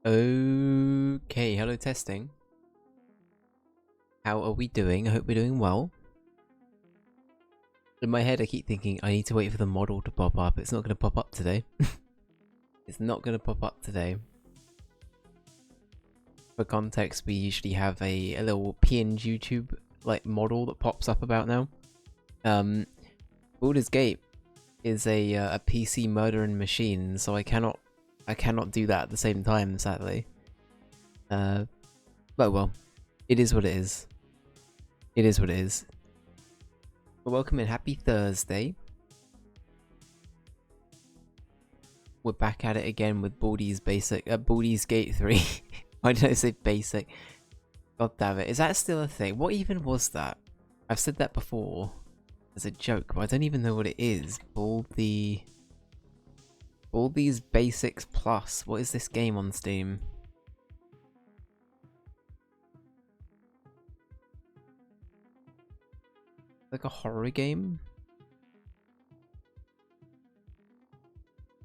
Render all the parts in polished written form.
Okay, hello testing. How are we doing? I hope we're doing well. In my head I keep thinking I need to wait for the model to pop up. It's not going to pop up today. It's not going to pop up today. For context, we usually have a little PNG YouTube like model that pops up about now. Baldur's Gate is a PC murdering machine, so I cannot do that at the same time, sadly. But well, it is what it is. It is what it is. Well, welcome in. Happy Thursday. We're back at it again with Baldi's Gate 3. Why did I say basic? God damn it. Is that still a thing? What even was that? I've said that before as a joke, but I don't even know what it is. Baldi's Basics Plus. What is this game on Steam? Like a horror game?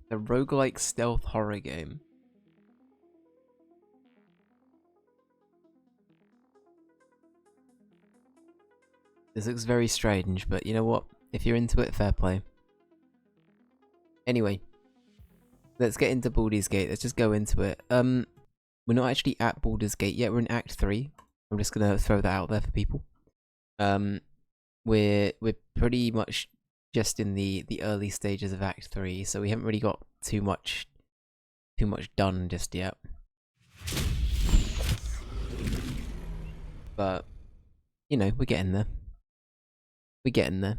A roguelike stealth horror game. This looks very strange, but you know what? If you're into it, fair play. Anyway, let's get into Baldur's Gate. Let's just go into it. We're not actually at Baldur's Gate yet. We're in Act 3. I'm just gonna throw that out there for people. We're pretty much just in the early stages of Act 3, so we haven't really got too much done just yet. But you know, we're getting there. We're getting there.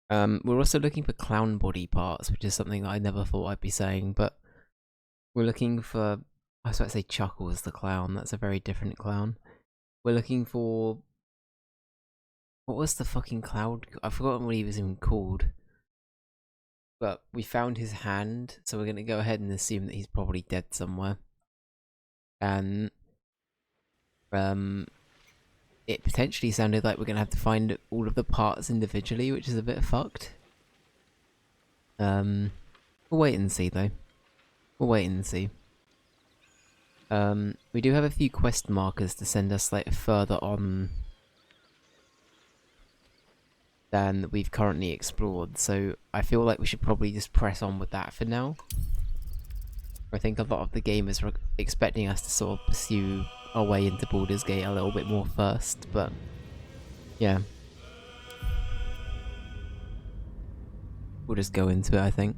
We're also looking for clown body parts, which is something that I never thought I'd be saying, but we're looking for... I was about to say Chuckles the clown, that's a very different clown. We're looking for... What was the fucking cloud? I've forgotten what he was even called. But we found his hand, so we're gonna go ahead and assume that he's probably dead somewhere. And... it potentially sounded like we're gonna have to find all of the parts individually, which is a bit fucked. We'll wait and see though. We'll wait and see. We do have a few quest markers to send us like further on than we've currently explored, so I feel like we should probably just press on with that for now. I think a lot of the game is expecting us to sort of pursue our way into Baldur's Gate a little bit more first, but yeah. We'll just go into it, I think.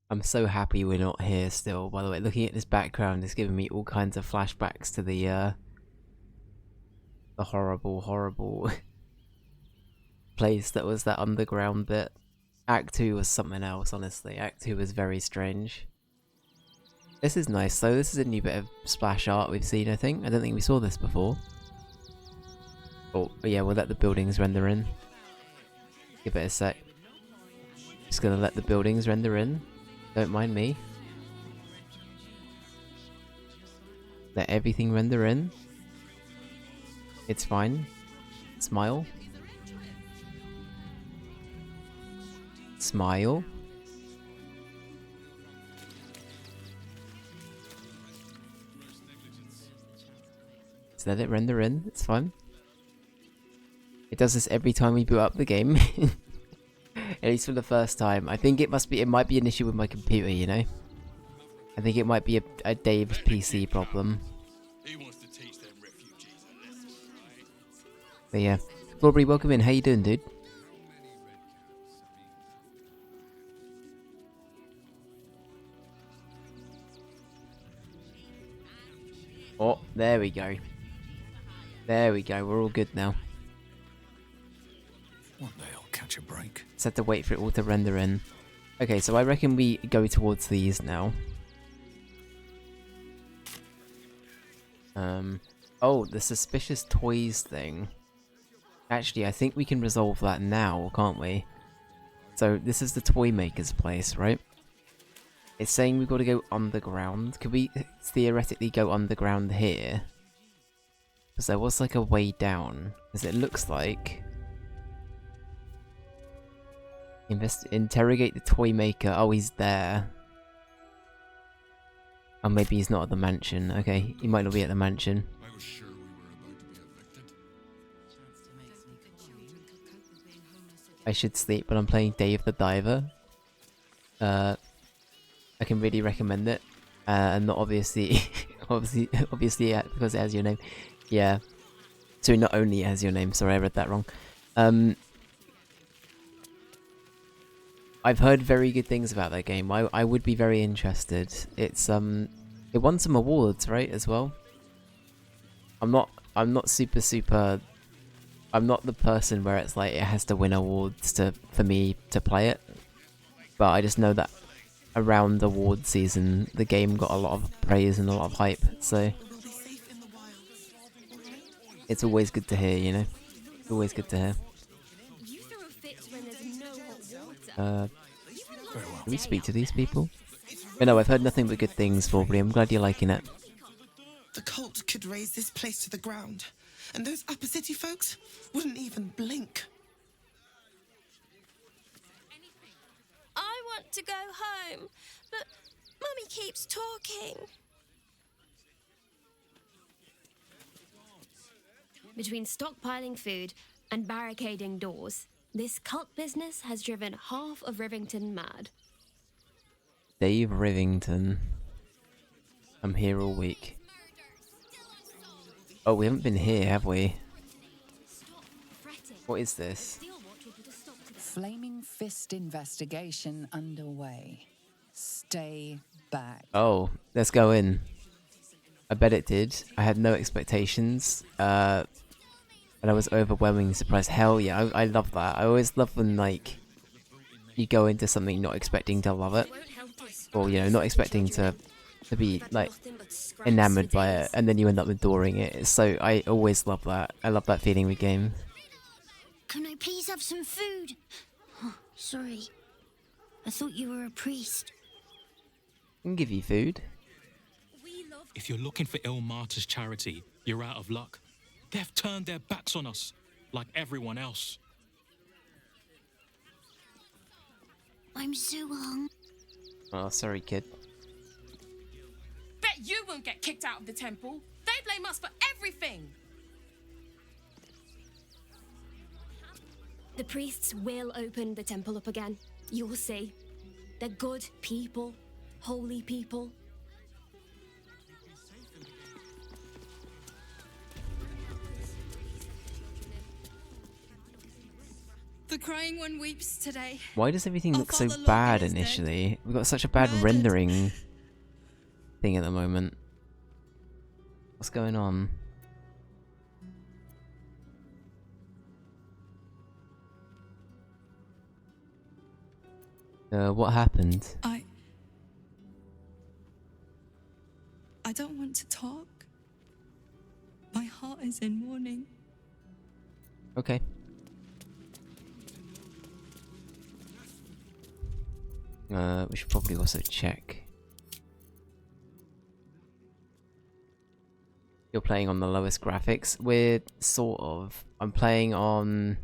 I'm so happy we're not here still, by the way. Looking at this background is giving me all kinds of flashbacks to the horrible place that was that underground bit. Act 2 was something else, honestly. Act 2 was very strange. This is nice though. This is a new bit of splash art we've seen, I think. I don't think we saw this before. Oh, but yeah, we'll let the buildings render in. Give it a sec. Just gonna let the buildings render in. Don't mind me. Let everything render in. It's fine. Smile. Smile. Just let it render in. It's fine. It does this every time we boot up the game. At least for the first time. I think it might be an issue with my computer, you know? I think it might be a Dave's PC problem. But yeah. Aubrey, welcome in. How you doing, dude? Oh, there we go. There we go. We're all good now. One day I'll catch a break. Just have to wait for it all to render in. Okay, so I reckon we go towards these now. Oh, the suspicious toys thing. Actually, I think we can resolve that now, can't we? So, this is the toy maker's place, right? It's saying we've got to go underground. Could we theoretically go underground here? Because there was like a way down. As it looks like. Interrogate the toy maker. Oh, he's there. Oh, maybe he's not at the mansion. Okay, he might not be at the mansion. I was sure we were about to be evicted. I should sleep, but I'm playing Dave the Diver. I can really recommend it. And not obviously, obviously, yeah, because it has your name. Yeah. So not only it has your name. Sorry, I read that wrong. I've heard very good things about that game. I would be very interested. It's it won some awards, right, as well. I'm not super. I'm not the person where it's like it has to win awards for me to play it. But I just know that around award season, the game got a lot of praise and a lot of hype. So it's always good to hear, you know. It's always good to hear. Can we speak to these people? But no, I've heard nothing but good things, Aubrey. I'm glad you're liking it. The cult could raise this place to the ground, and those upper city folks wouldn't even blink. I want to go home, but Mummy keeps talking. Between stockpiling food and barricading doors, this cult business has driven half of Ravington mad. Dave Ravington. I'm here all week. Oh, we haven't been here, have we? What is this? Flaming Fist investigation underway. Stay back. Oh, let's go in. I bet it did. I had no expectations. And I was overwhelmingly surprised. Hell yeah, I love that. I always love when, like, you go into something not expecting to love it. Or, you know, not expecting to be, like, enamored by it, and then you end up adoring it. So, I always love that. I love that feeling with games. Can I please have some food? Oh, sorry. I thought you were a priest. I can give you food. If you're looking for Il Martyr's charity, you're out of luck. They've turned their backs on us, like everyone else. I'm so hungry. Oh, sorry, kid. Bet you won't get kicked out of the temple. They blame us for everything. The priests will open the temple up again. You'll see. They're good people, holy people. The crying one weeps today. Why does everything look so Father Logan bad is initially? We've got such a bad Murdered. rendering thing at the moment. What's going on? What happened? I don't want to talk. My heart is in mourning. Okay. We should probably also check. You're playing on the lowest graphics. We're sort of. I'm playing on.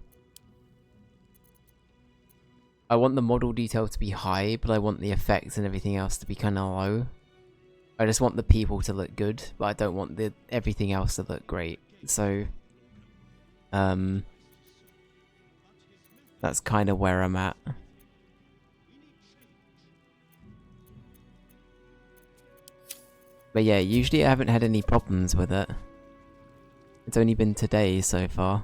I want the model detail to be high, but I want the effects and everything else to be kind of low. I just want the people to look good, but I don't want everything else to look great. So, that's kind of where I'm at. But yeah, usually I haven't had any problems with it. It's only been today so far.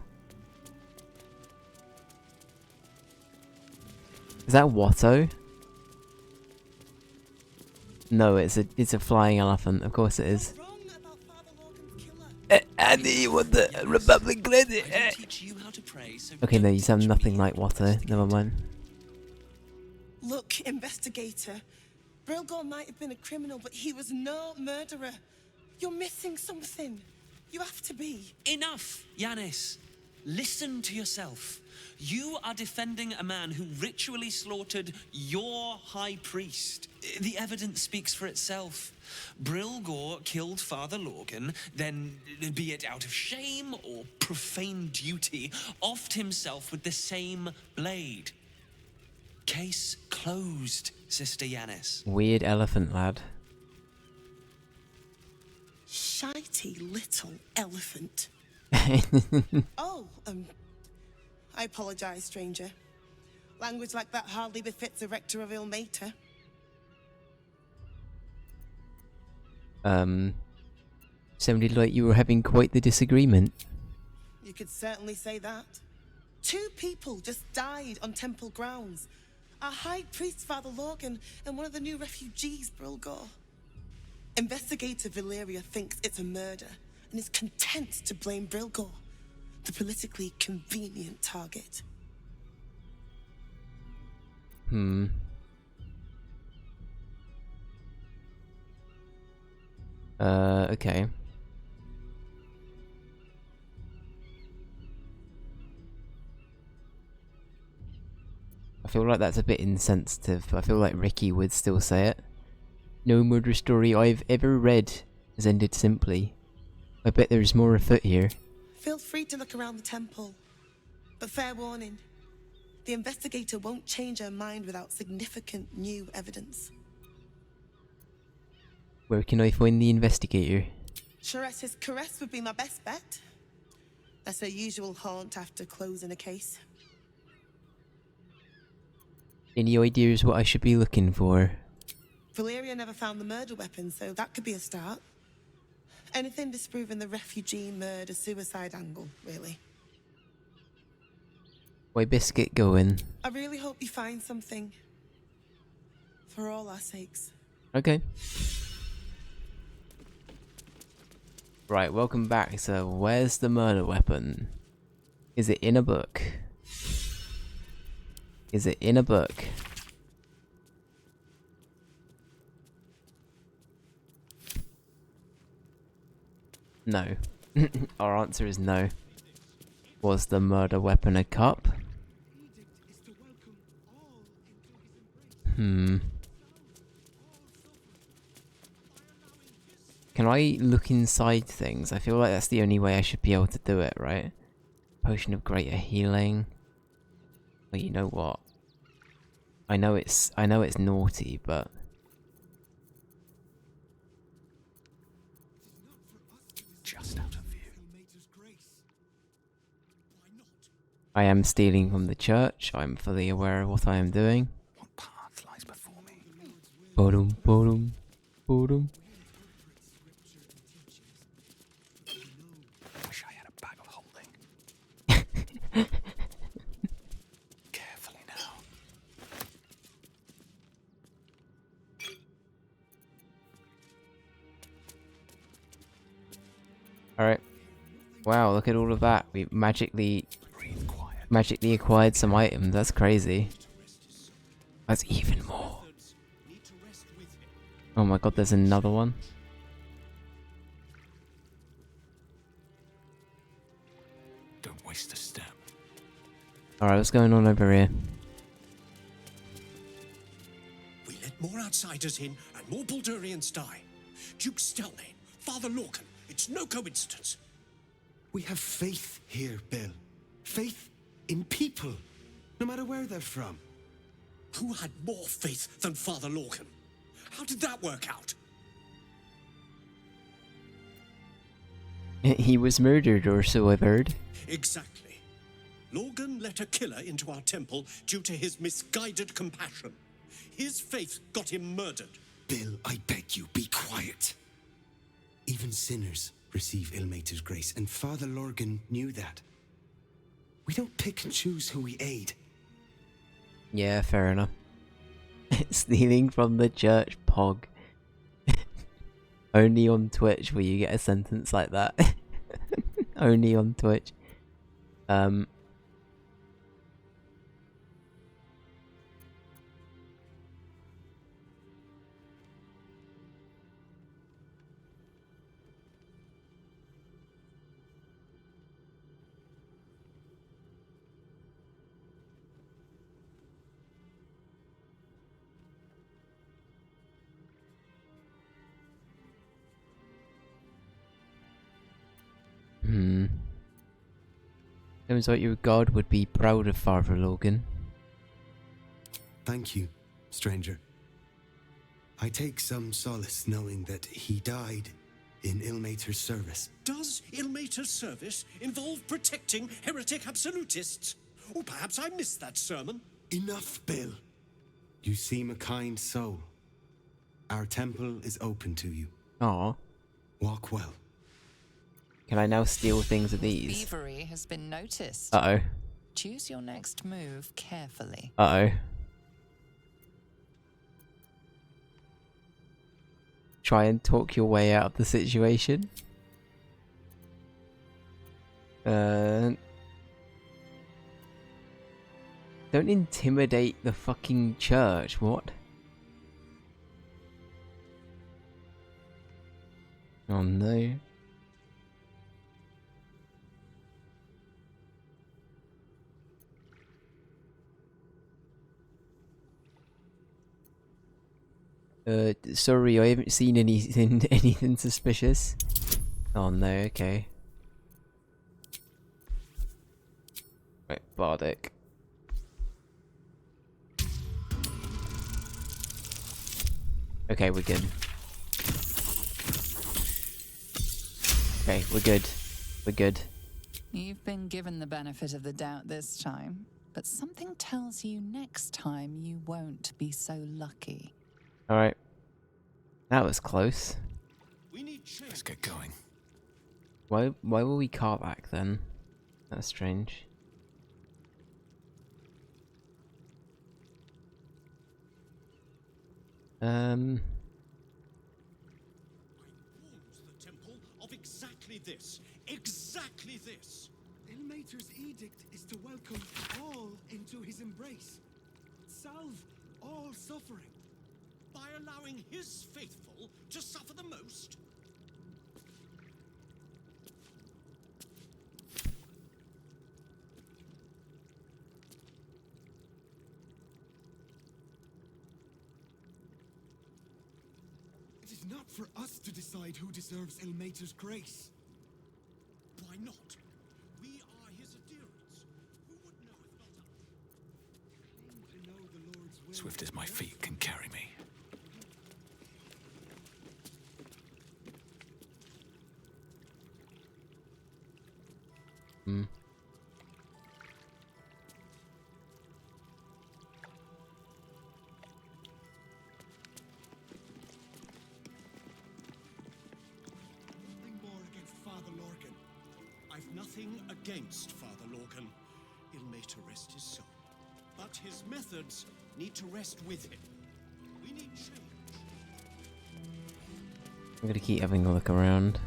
Is that Watto? No, it's a flying elephant. Of course it is. Andy, you want the Republic credit? Okay, no, you sound nothing like Watto. Never mind. Look, investigator. Brilgor might have been a criminal, but he was no murderer. You're missing something. You have to be. Enough, Yanis. Listen to yourself. You are defending a man who ritually slaughtered your high priest. The evidence speaks for itself. Brilgor killed Father Lorgan, then, be it out of shame or profane duty, offed himself with the same blade. Case closed, Sister Yanis. Weird elephant lad. Shitey little elephant. Oh, I apologize, stranger. Language like that hardly befits a rector of Ilmater. Sounded like you were having quite the disagreement. You could certainly say that. 2 people just died on temple grounds. Our high priest, Father Lorgan, and one of the new refugees, Brilgor. Investigator Valeria thinks it's a murder and is content to blame Brilgor, the politically convenient target. Okay. I feel like that's a bit insensitive. I feel like Ricky would still say it. No murder story I've ever read has ended simply. I bet there's more afoot here. Feel free to look around the temple. But fair warning, the investigator won't change her mind without significant new evidence. Where can I find the investigator? Chares's caress would be my best bet. That's her usual haunt after closing a case. Any ideas what I should be looking for? Valeria never found the murder weapon, so that could be a start. Anything disproving the refugee murder-suicide angle, really. Why biscuit going? I really hope you find something. For all our sakes. Okay. Right, welcome back. So, where's the murder weapon? Is it in a book? Is it in a book? No. Our answer is no. Was the murder weapon a cup? Can I look inside things? I feel like that's the only way I should be able to do it, right? Potion of greater healing. But you know what? I know it's naughty, but Just out of view. I am stealing from the church. I'm fully aware of what I am doing. What path lies before me? Bodum, bodum, bodum. Wish I had a bag of holding. Carefully now. Alright. Wow, look at all of that. We magically acquired some items. That's crazy. That's even more. Oh my god, there's another one. Don't waste a step. Alright, what's going on over here? We let more outsiders in and more Baldurians die. Duke Stelnane, Father Lorcan, it's no coincidence. We have faith here, Bill. Faith in people, no matter where they're from. Who had more faith than Father Lorcan? How did that work out? He was murdered, or so I've heard. Exactly. Lorgan let a killer into our temple due to his misguided compassion. His faith got him murdered. Bill, I beg you, be quiet. Even sinners receive Ilmater's grace, and Father Lorgan knew that. We don't pick and choose who we aid. Yeah, fair enough. Stealing from the church, pog. Only on Twitch will you get a sentence like that. Only on Twitch. Seems like your god would be proud of Father Logan. Thank you, stranger. I take some solace knowing that he died in Ilmater's service. Does Ilmater's service involve protecting heretic absolutists? Or perhaps I missed that sermon. Enough, Bill. You seem a kind soul. Our temple is open to you. Aw. Walk well. Can I now steal things of these? Thievery has been noticed. Uh-oh. Choose your next move carefully. Uh-oh. Try and talk your way out of the situation. Don't intimidate the fucking church, what? Oh no. Sorry, I haven't seen anything suspicious. Oh no, okay. Right, Bardic. Okay, we're good. Okay, we're good. We're good. You've been given the benefit of the doubt this time, but something tells you next time you won't be so lucky. Alright. That was close. Let's get going. Why were we Karlak then? That's strange. I warned the temple of exactly this. Exactly this. Ilmater's edict is to welcome all into his embrace. Salve all suffering. By allowing his faithful to suffer the most? It is not for us to decide who deserves Ilmater's grace. Why not? We are his adherents. Who would know if not us? To know the Lord's will. Swift as my feet can carry me. Hmm. Nothing more against Father Lorcan. I've nothing against Father Lorcan. Ilmater rest his soul. But his methods need to rest with him. We need change. I'm gonna keep having a look around.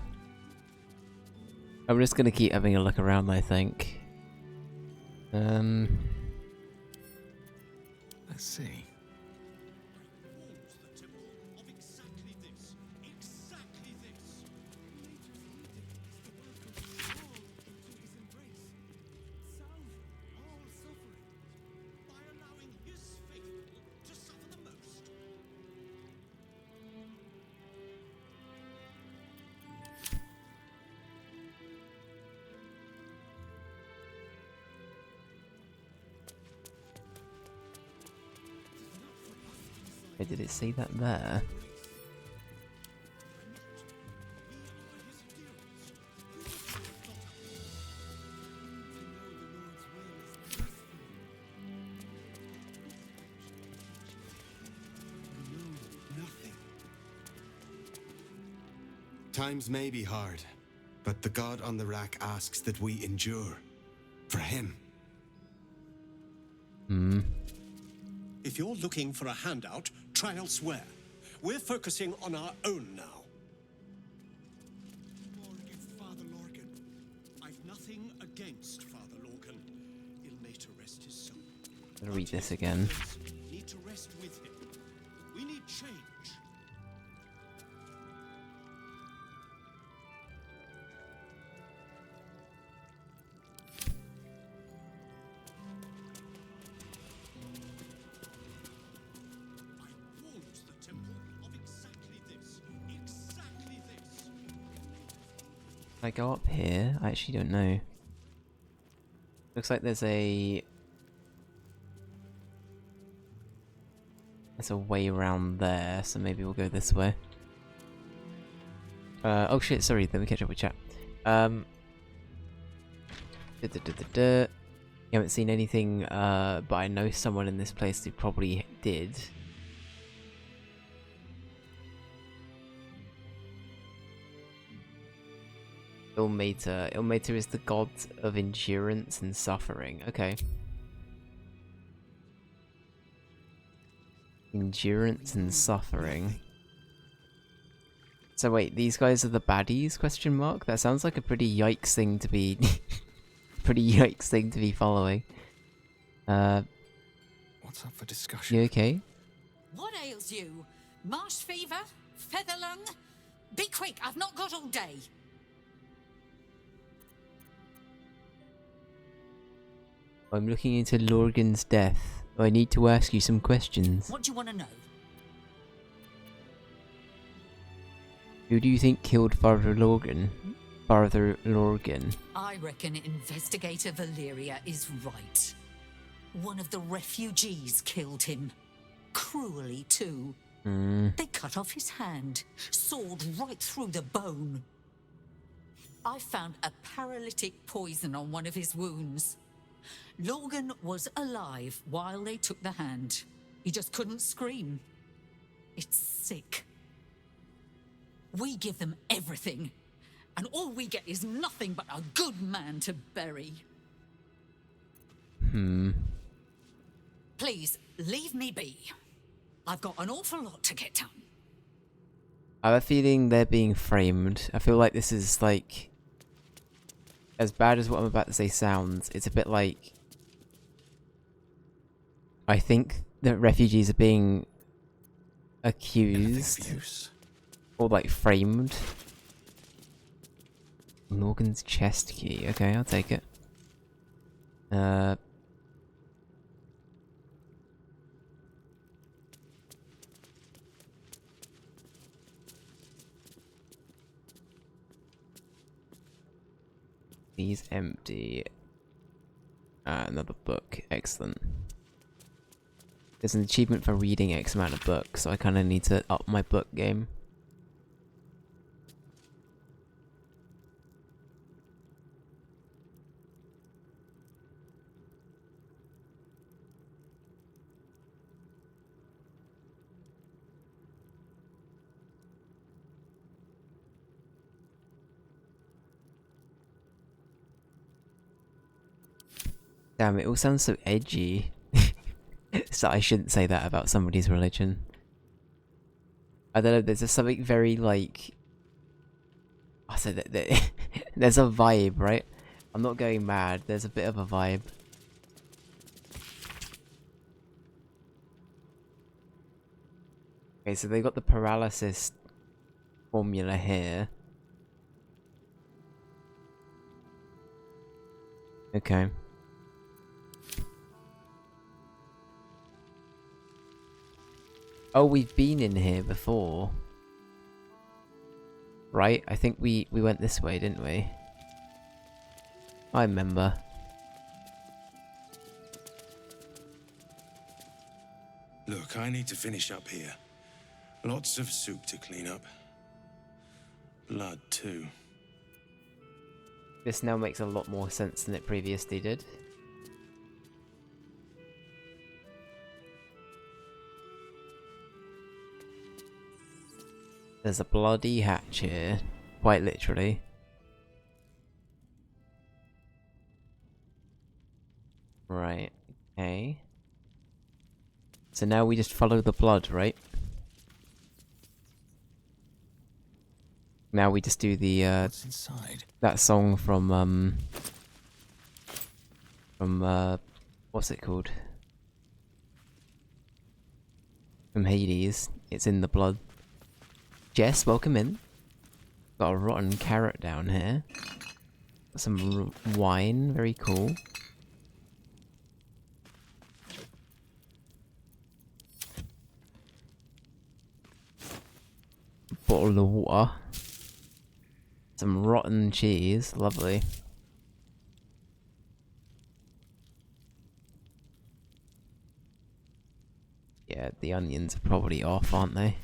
I'm just gonna keep having a look around, I think. Let's see. Wait, did it say that there? Times may be hard, but the God on the rack asks that we endure. For him. Hmm. If you're looking for a handout, try elsewhere. We're focusing on our own now. More against Father Lorcan. I've nothing against Father Lorcan. Ilmater rest his soul. I'll read this again. Need to rest with him. We need change. If I go up here, I actually don't know. Looks like there's a way around there, so maybe we'll go this way. Oh shit, sorry, let me catch up with chat. You haven't seen anything, but I know someone in this place who probably did. Ilmater. Ilmater is the god of endurance and suffering. Okay. Endurance and suffering. So wait, these guys are the baddies? Question mark. That sounds like a pretty yikes thing to be, following. What's up for discussion? You okay? What ails you? Marsh fever? Feather lung? Be quick, I've not got all day. I'm looking into Lorgan's death. I need to ask you some questions. What do you want to know? Who do you think killed Father Lorgan? Father Lorgan. I reckon Investigator Valeria is right. One of the refugees killed him. Cruelly, too. They cut off his hand, sawed right through the bone. I found a paralytic poison on one of his wounds. Lorgan was alive while they took the hand. He just couldn't scream. It's sick. We give them everything, and all we get is nothing but a good man to bury. Please, leave me be. I've got an awful lot to get done. I have a feeling they're being framed. I feel like this is like... As bad as what I'm about to say sounds, it's a bit like... I think that refugees are being accused. Or like framed. Lorgan's chest key. Okay, I'll take it. He's empty. Another book. Excellent. There's an achievement for reading X amount of books, so I kind of need to up my book game. Damn, it all sounds so edgy. So I shouldn't say that about somebody's religion. I don't know, there's just something very like... I said that there's a vibe, right? I'm not going mad, there's a bit of a vibe. Okay, so they got the paralysis formula here. Okay. Oh, we've been in here before. Right? I think we went this way, didn't we? I remember. Look, I need to finish up here. Lots of soup to clean up. Blood, too. This now makes a lot more sense than it previously did. There's a bloody hatch here, quite literally. Right, okay. So now we just follow the blood, right? Now we just do the What's inside? that song from what's it called? From Hades. It's in the blood. Jess, welcome in. Got a rotten carrot down here. Got some wine, very cool. Bottle of water. Some rotten cheese, lovely. Yeah, the onions are probably off, aren't they?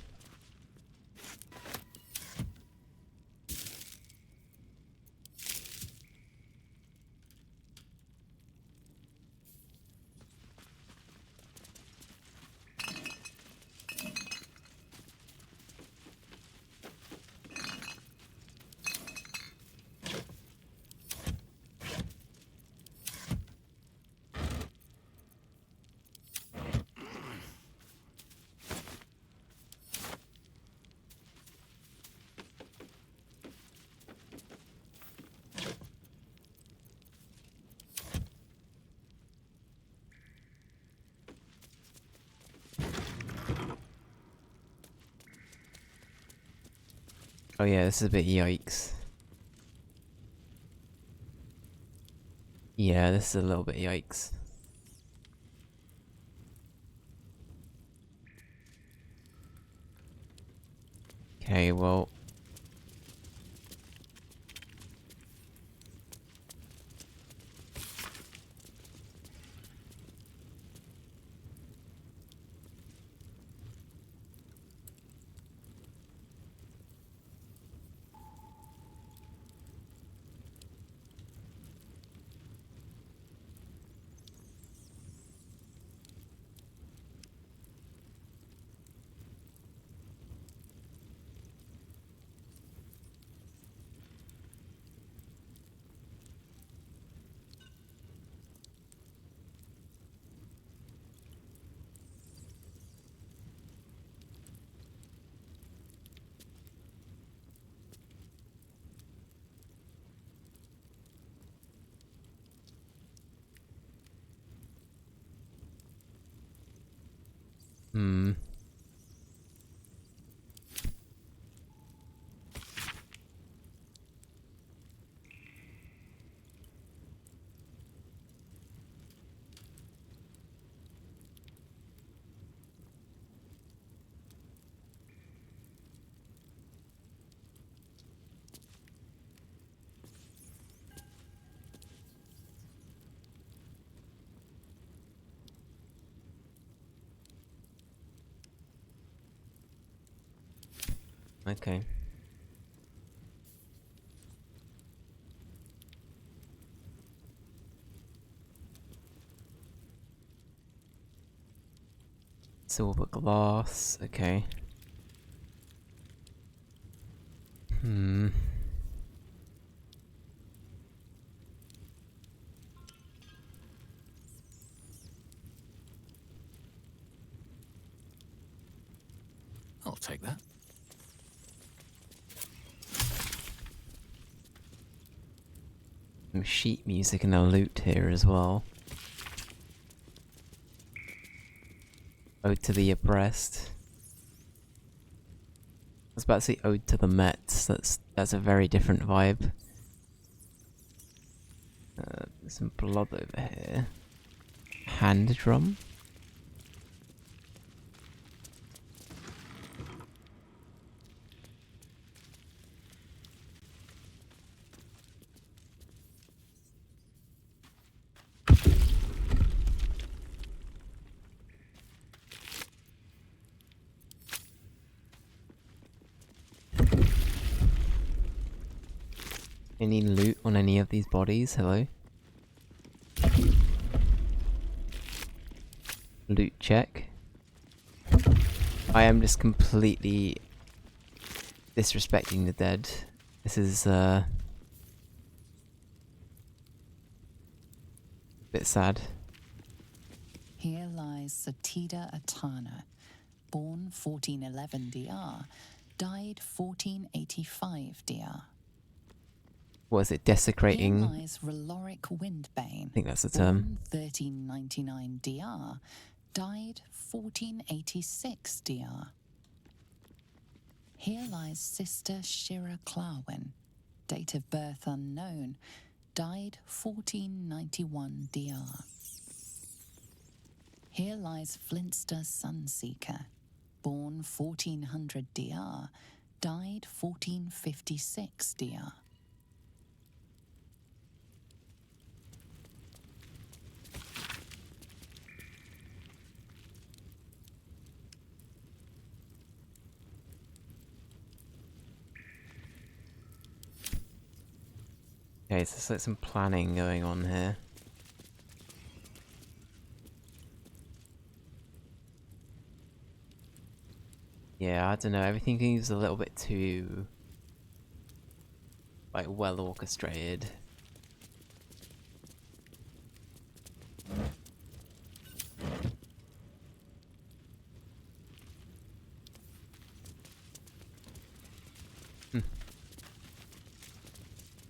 Oh yeah, this is a bit yikes. Yeah, this is a little bit yikes. Okay, well... Hmm. Okay. Silver glass, okay. Hmm. I'll take that. Some sheet music and a lute here as well. Ode to the Oppressed. I was about to say Ode to the Mets. That's a very different vibe. There's some blood over here. Hand drum. Any loot on any of these bodies? Hello? Loot check. I am just completely disrespecting the dead. This is a bit sad. Here lies Satida Atana, born 1411 DR, died 1485 DR. What is it? Desecrating? Here lies Reloric Windbane, I think that's the term. born 1399 DR, died 1486 DR. Here lies Sister Shira Clarwin, date of birth unknown, died 1491 DR. Here lies Flintster Sunseeker, born 1400 DR, died 1456 DR. Okay, so there's like some planning going on here. Yeah, I don't know, everything seems a little bit too, like, well orchestrated.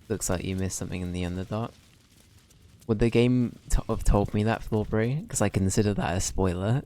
Looks like you missed something in the Underdark. Would the game have told me that, Flawberry? Because I consider that a spoiler.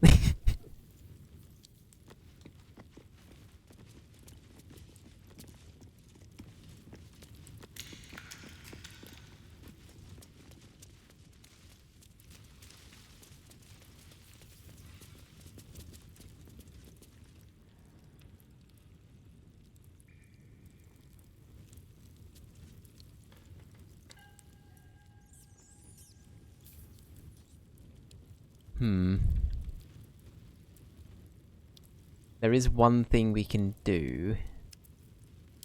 There is one thing we can do.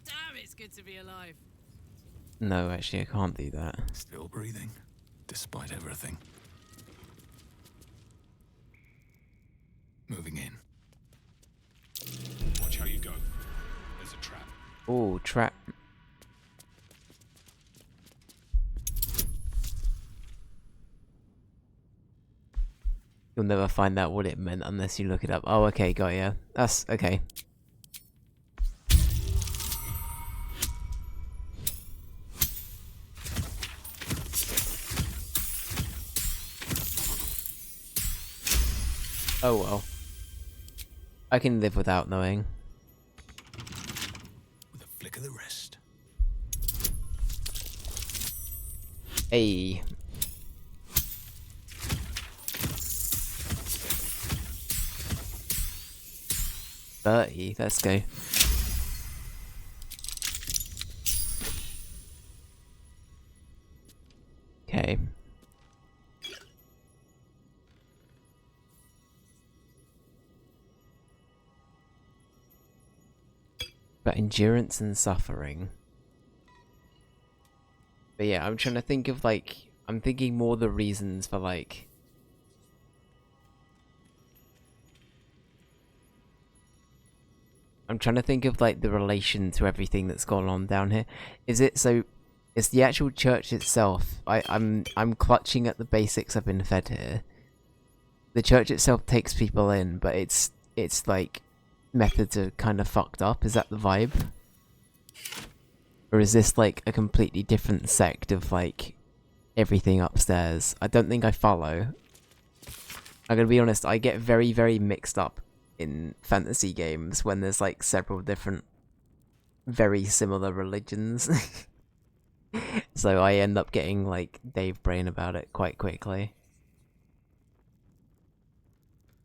Damn, it's good to be alive. No, actually, I can't do that. Still breathing, despite everything. Moving in. Watch how you go. There's a trap. Oh, trap. You'll never find out what it meant unless you look it up. Oh, okay, got ya. That's okay. Oh well. I can live without knowing. With a flick of the wrist. Hey. $30, let's go. Okay. But endurance and suffering. But yeah, I'm trying to think of like, I'm thinking more the reasons for like, I'm trying to think of like the relation to everything that's gone on down here. Is it so? It's the actual church itself. I'm clutching at the basics I've been fed here. The church itself takes people in, but it's like methods are kind of fucked up. Is that the vibe? Or is this like a completely different sect of like everything upstairs? I don't think I follow. I'm gonna be honest, I get very, very mixed up in fantasy games when there's like several different very similar religions. So I end up getting like Dave Brain about it quite quickly.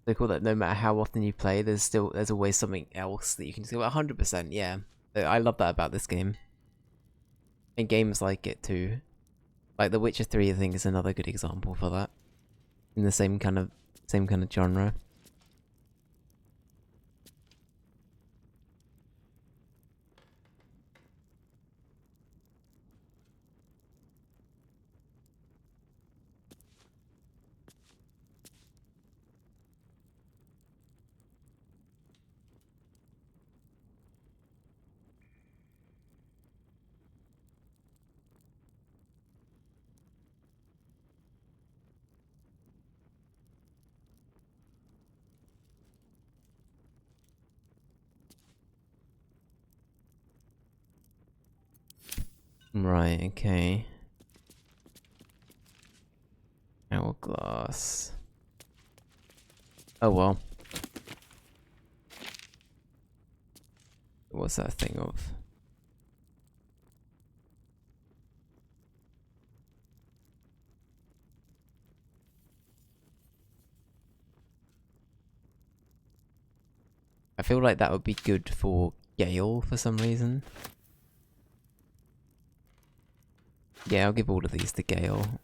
So cool that no matter how often you play, there's always something else that you can do. 100%, yeah. I love that about this game. And games like it too. Like The Witcher 3 I think is another good example for that. In the same kind of genre. Right, okay. Hourglass. Oh well. What's that thing of? I feel like that would be good for Gale for some reason. Yeah, I'll give all of these to Gale.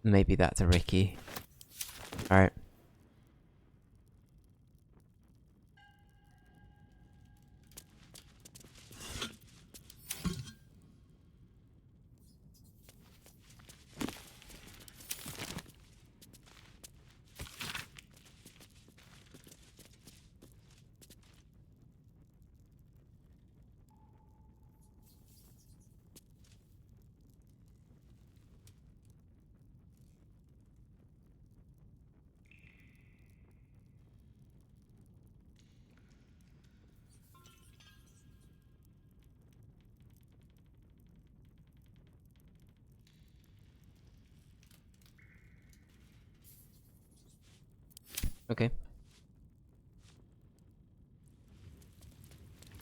Maybe that to Ricky. Alright. Okay.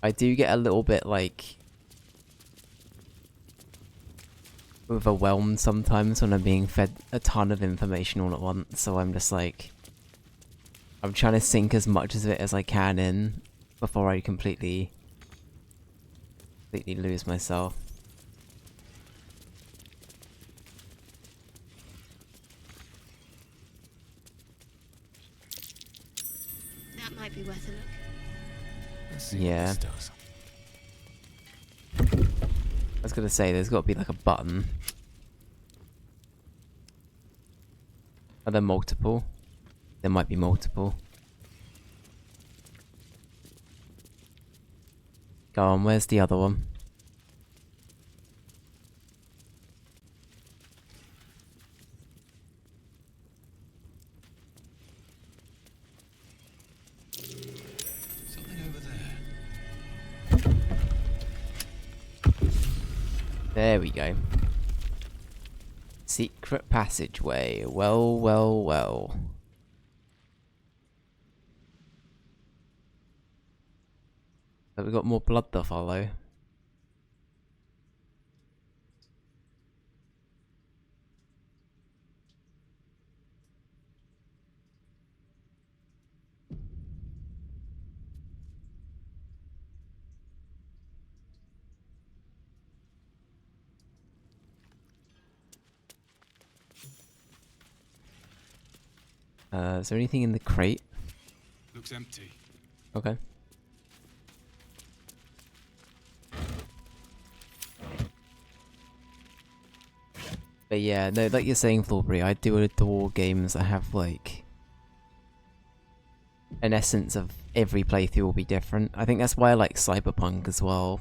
I do get a little bit, like, overwhelmed sometimes when I'm being fed a ton of information all at once, so I'm just like... I'm trying to sink as much of it as I can in before I completely lose myself. That might be worth a look. Let's see Yeah. what this does. I was gonna say, there's gotta be like a button. Are there multiple? There might be multiple. Go on, where's the other one? Something over there. There we go. Secret passageway. Well, well, well. But we've got more blood to follow. Is there anything in the crate? Looks empty. Okay. But yeah, no, like you're saying, Thorbury, I do adore games that have, like, an essence of every playthrough will be different. I think that's why I like Cyberpunk as well.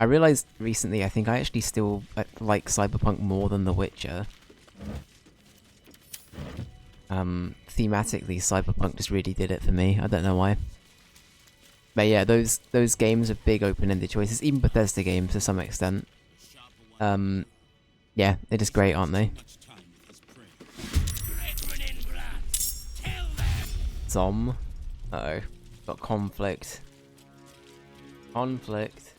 I realized recently, I think I actually still like Cyberpunk more than The Witcher. Thematically, Cyberpunk just really did it for me. I don't know why. But yeah, those games with big open-ended choices, even Bethesda games to some extent. Yeah, they're just great, aren't they? Zom. Uh-oh. Got conflict. Conflict.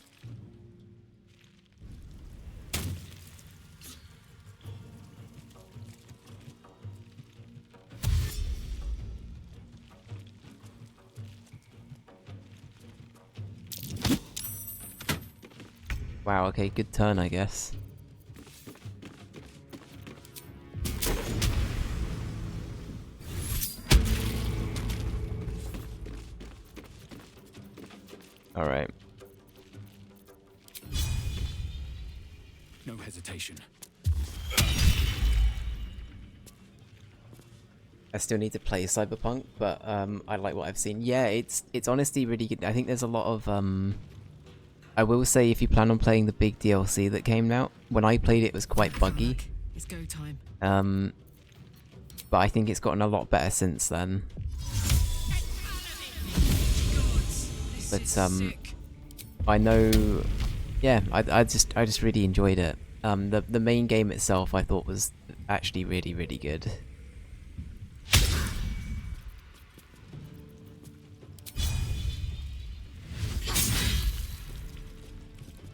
Wow, okay, good turn, I guess. Alright. No hesitation. I still need to play Cyberpunk, but I like what I've seen. Yeah, it's honestly really good. I think there's a lot of I will say, if you plan on playing the big DLC that came out, when I played it was quite buggy. It's go time. But I think it's gotten a lot better since then. But I know, yeah, I just really enjoyed it. The main game itself I thought was actually really, really good.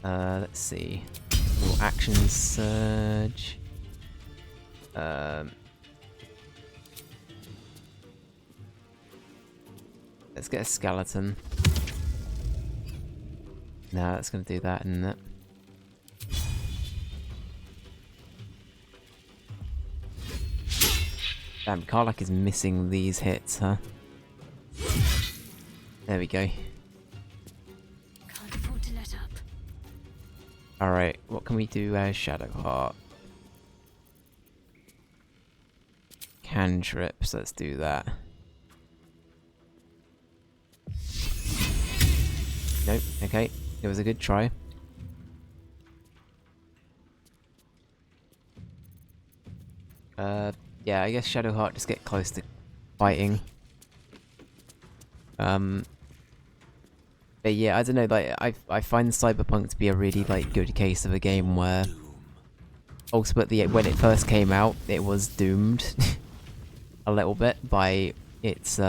Let's see. More action surge. Let's get a skeleton. No, that's gonna do that, isn't it? Damn, Karlach is missing these hits, huh? There we go. Can't afford to let up. Alright, what can we do as Shadowheart? Cantrips, let's do that. Nope, okay. It was a good try. Yeah, I guess Shadowheart just get close to fighting. But yeah, I don't know, like, I find Cyberpunk to be a really, like, good case of a game where ultimately, when it first came out, it was doomed a little bit by, its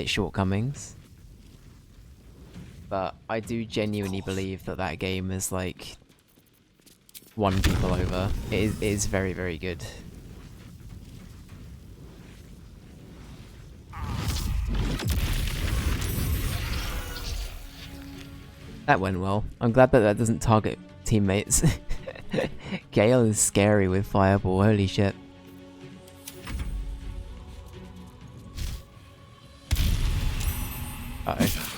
shortcomings. But I do genuinely believe that that game is like won people over. It is very, very good. That went well. I'm glad that that doesn't target teammates. Gale is scary with Fireball, holy shit. Uh-oh.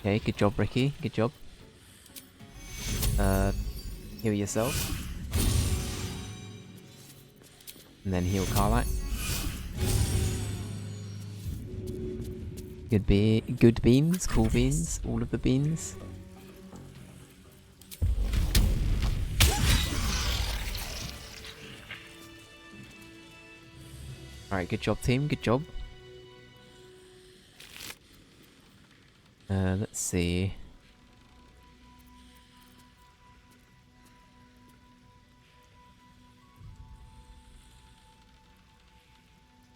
Okay, good job, Ricky. Good job. Heal yourself. And then heal Karlak. Good beans, cool beans, all of the beans. Alright, good job team, good job. Let's see.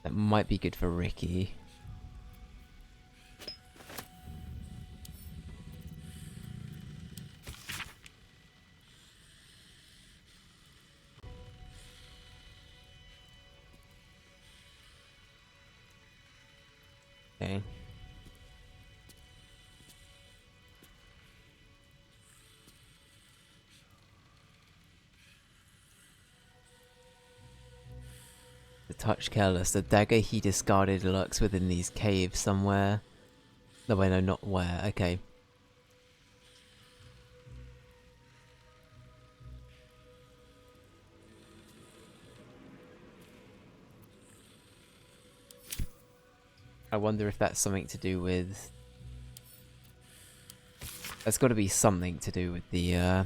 That might be good for Ricky. Okay. The touch careless. The dagger he discarded lurks within these caves somewhere. No, wait, no, not where. Okay. I wonder if that's something to do with... That's got to be something to do with the,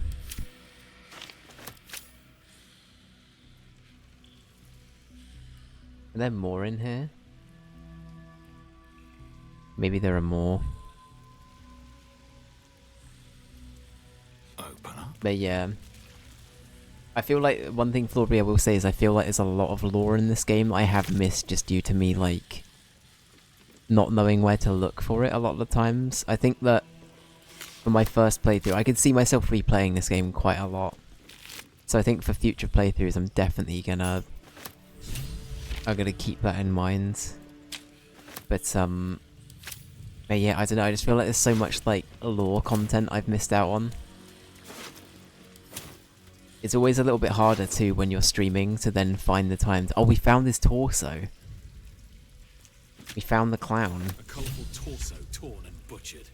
Are there more in here? Maybe there are more. But yeah. I feel like one thing Florby I will say is I feel like there's a lot of lore in this game that I have missed just due to me, like, not knowing where to look for it a lot of the times. I think that for my first playthrough, I could see myself replaying this game quite a lot. So I think for future playthroughs, I'm definitely gonna keep that in mind. But yeah, I don't know, I just feel like there's so much, like, lore content I've missed out on. It's always a little bit harder, too, when you're streaming, to then find the time to... Oh, we found his torso! We found the clown. A colourful torso torn and butchered.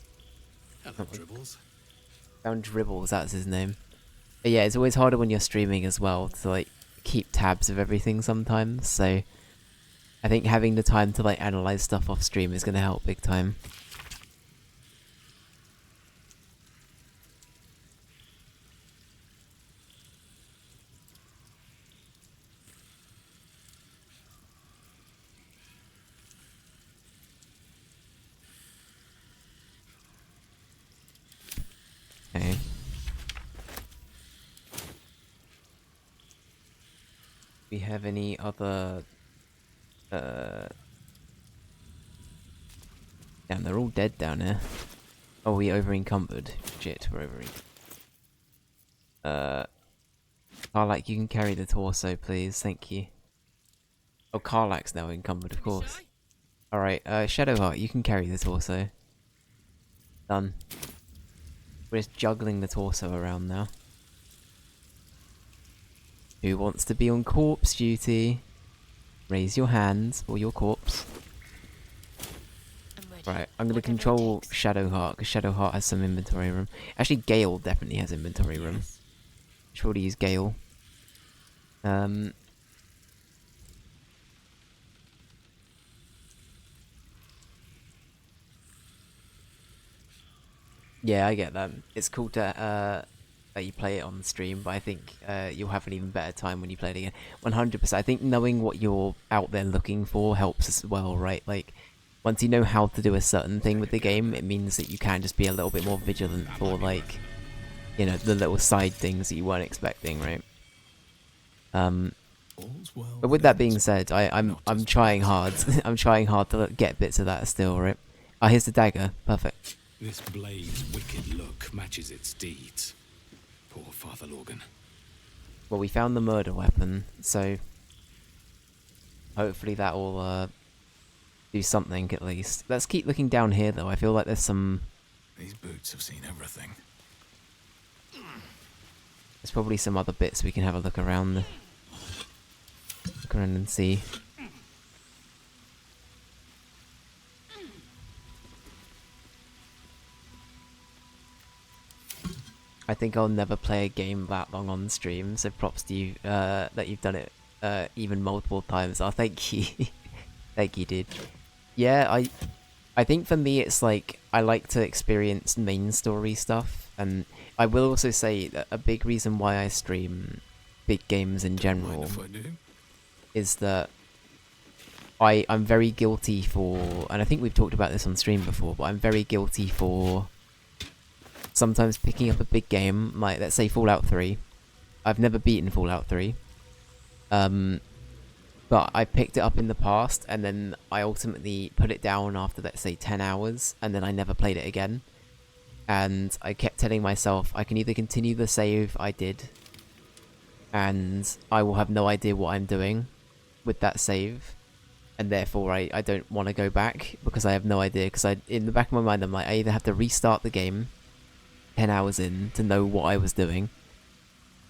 Hello, Dribbles. Found Dribbles, that's his name. But yeah, it's always harder when you're streaming as well, to, like, keep tabs of everything sometimes, so... I think having the time to, like, analyze stuff off stream is gonna help big time. Okay. We have any other... Damn, they're all dead down here. Oh, we over encumbered. Shit, we're over Karlak, you can carry the torso, please. Thank you. Oh, Karlak's now encumbered, of course. Alright, Shadowheart, you can carry the torso. Done. We're just juggling the torso around now. Who wants to be on corpse duty? Raise your hands for your corpse. Right, I'm gonna control Shadowheart, because Shadowheart has some inventory room. Actually, Gale definitely has inventory room. Surely use Gale. Yeah, I get that. It's cool to, that you play it on stream, but I think you'll have an even better time when you play it again. 100%. I think knowing what you're out there looking for helps as well, right? Like, once you know how to do a certain thing with the game, it means that you can just be a little bit more vigilant for, like, you know, the little side things that you weren't expecting, right? But with that being said, I'm trying hard. I'm trying hard to get bits of that still, right? Ah, here's the dagger. Perfect. This blade's wicked look matches its deeds. Poor Father Lorgan. Well, we found the murder weapon, so hopefully that will do something at least. Let's keep looking down here, though. I feel like there's some... These boots have seen everything. There's probably some other bits we can have a look around. Look around and see. I think I'll never play a game that long on stream, so props to you that you've done it even multiple times. Oh, thank you. Thank you, dude. Yeah, I think for me it's like, I like to experience main story stuff, and I will also say that a big reason why I stream big games in general is that I'm very guilty for, and I think we've talked about this on stream before, but I'm very guilty for sometimes picking up a big game, like let's say Fallout 3. I've never beaten Fallout 3. But I picked it up in the past, and then I ultimately put it down after, let's say, 10 hours, and then I never played it again. And I kept telling myself, I can either continue the save I did, and I will have no idea what I'm doing with that save, and therefore I don't want to go back, because I have no idea, because in the back of my mind I'm like, I either have to restart the game 10 hours in to know what I was doing,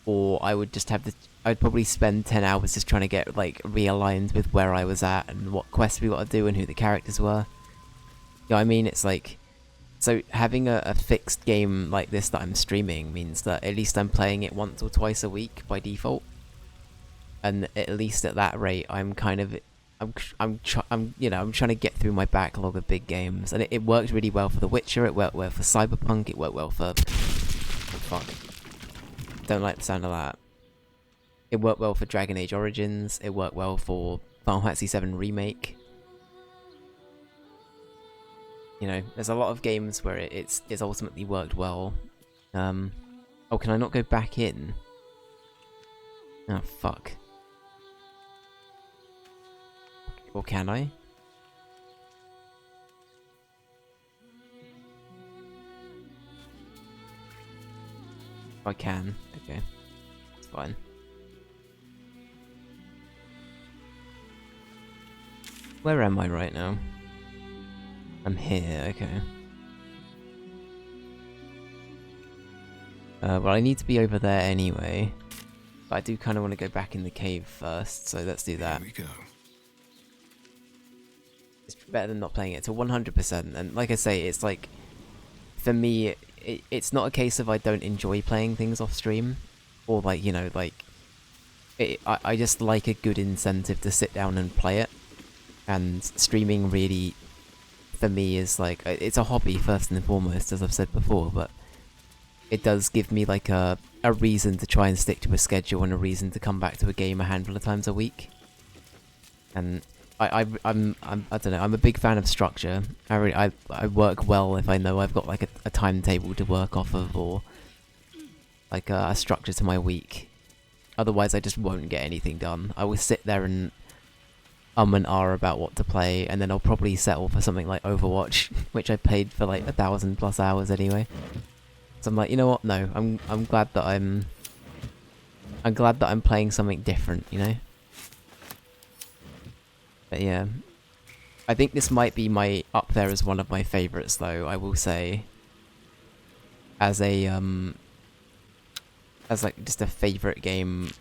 or I would just have to... I'd probably spend 10 hours just trying to get, like, realigned with where I was at and what quests we got to do and who the characters were. You know what I mean? It's like... So having a fixed game like this that I'm streaming means that at least I'm playing it once or twice a week by default. And at least at that rate, I'm kind of... I'm trying to get through my backlog of big games. And it worked really well for The Witcher, it worked well for Cyberpunk, it worked well for... Oh, fuck. Don't like the sound of that. It worked well for Dragon Age Origins, it worked well for Final Fantasy VII Remake. You know, there's a lot of games where it's ultimately worked well. Oh, can I not go back in? Oh, fuck. Or can I? I can. Okay. It's fine. Where am I right now? I'm here, okay. Well, I need to be over there anyway. But I do kind of want to go back in the cave first, so let's do that. Here we go. It's better than not playing it to 100%, and like I say, it's like... For me, it's not a case of I don't enjoy playing things off stream, or like, you know, like... I just like a good incentive to sit down and play it. And streaming really, for me, is like, it's a hobby first and foremost, as I've said before, but it does give me like a reason to try and stick to a schedule and a reason to come back to a game a handful of times a week. And I don't know, I'm a big fan of structure. I work well if I know I've got like a timetable to work off of, or like a structure to my week. Otherwise I just won't get anything done. I will sit there and and about what to play, and then I'll probably settle for something like Overwatch, which I played for like 1,000+ hours anyway. So I'm like, you know what? No, I'm glad that I'm glad that I'm playing something different, you know. But yeah, I think this might be up there as one of my favorites, though. I will say, as a as like just a favorite game.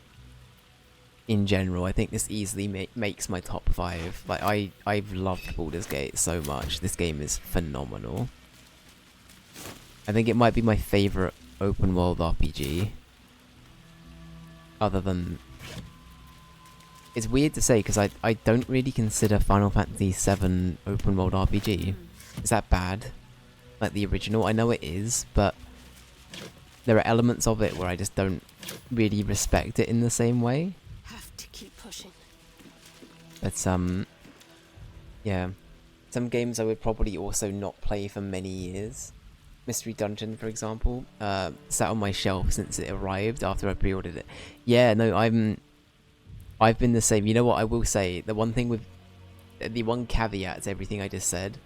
In general, I think this easily makes my top 5. Like, I've loved Baldur's Gate so much. This game is phenomenal. I think it might be my favourite open world RPG. Other than... It's weird to say, because I don't really consider Final Fantasy VII open world RPG. Is that bad? Like the original? I know it is, but... there are elements of it where I just don't really respect it in the same way. Have to keep pushing. But yeah, some games I would probably also not play for many years. Mystery Dungeon, for example, sat on my shelf since it arrived after I pre-ordered it. Yeah, no, I've been the same. You know what I will say? The one caveat to everything I just said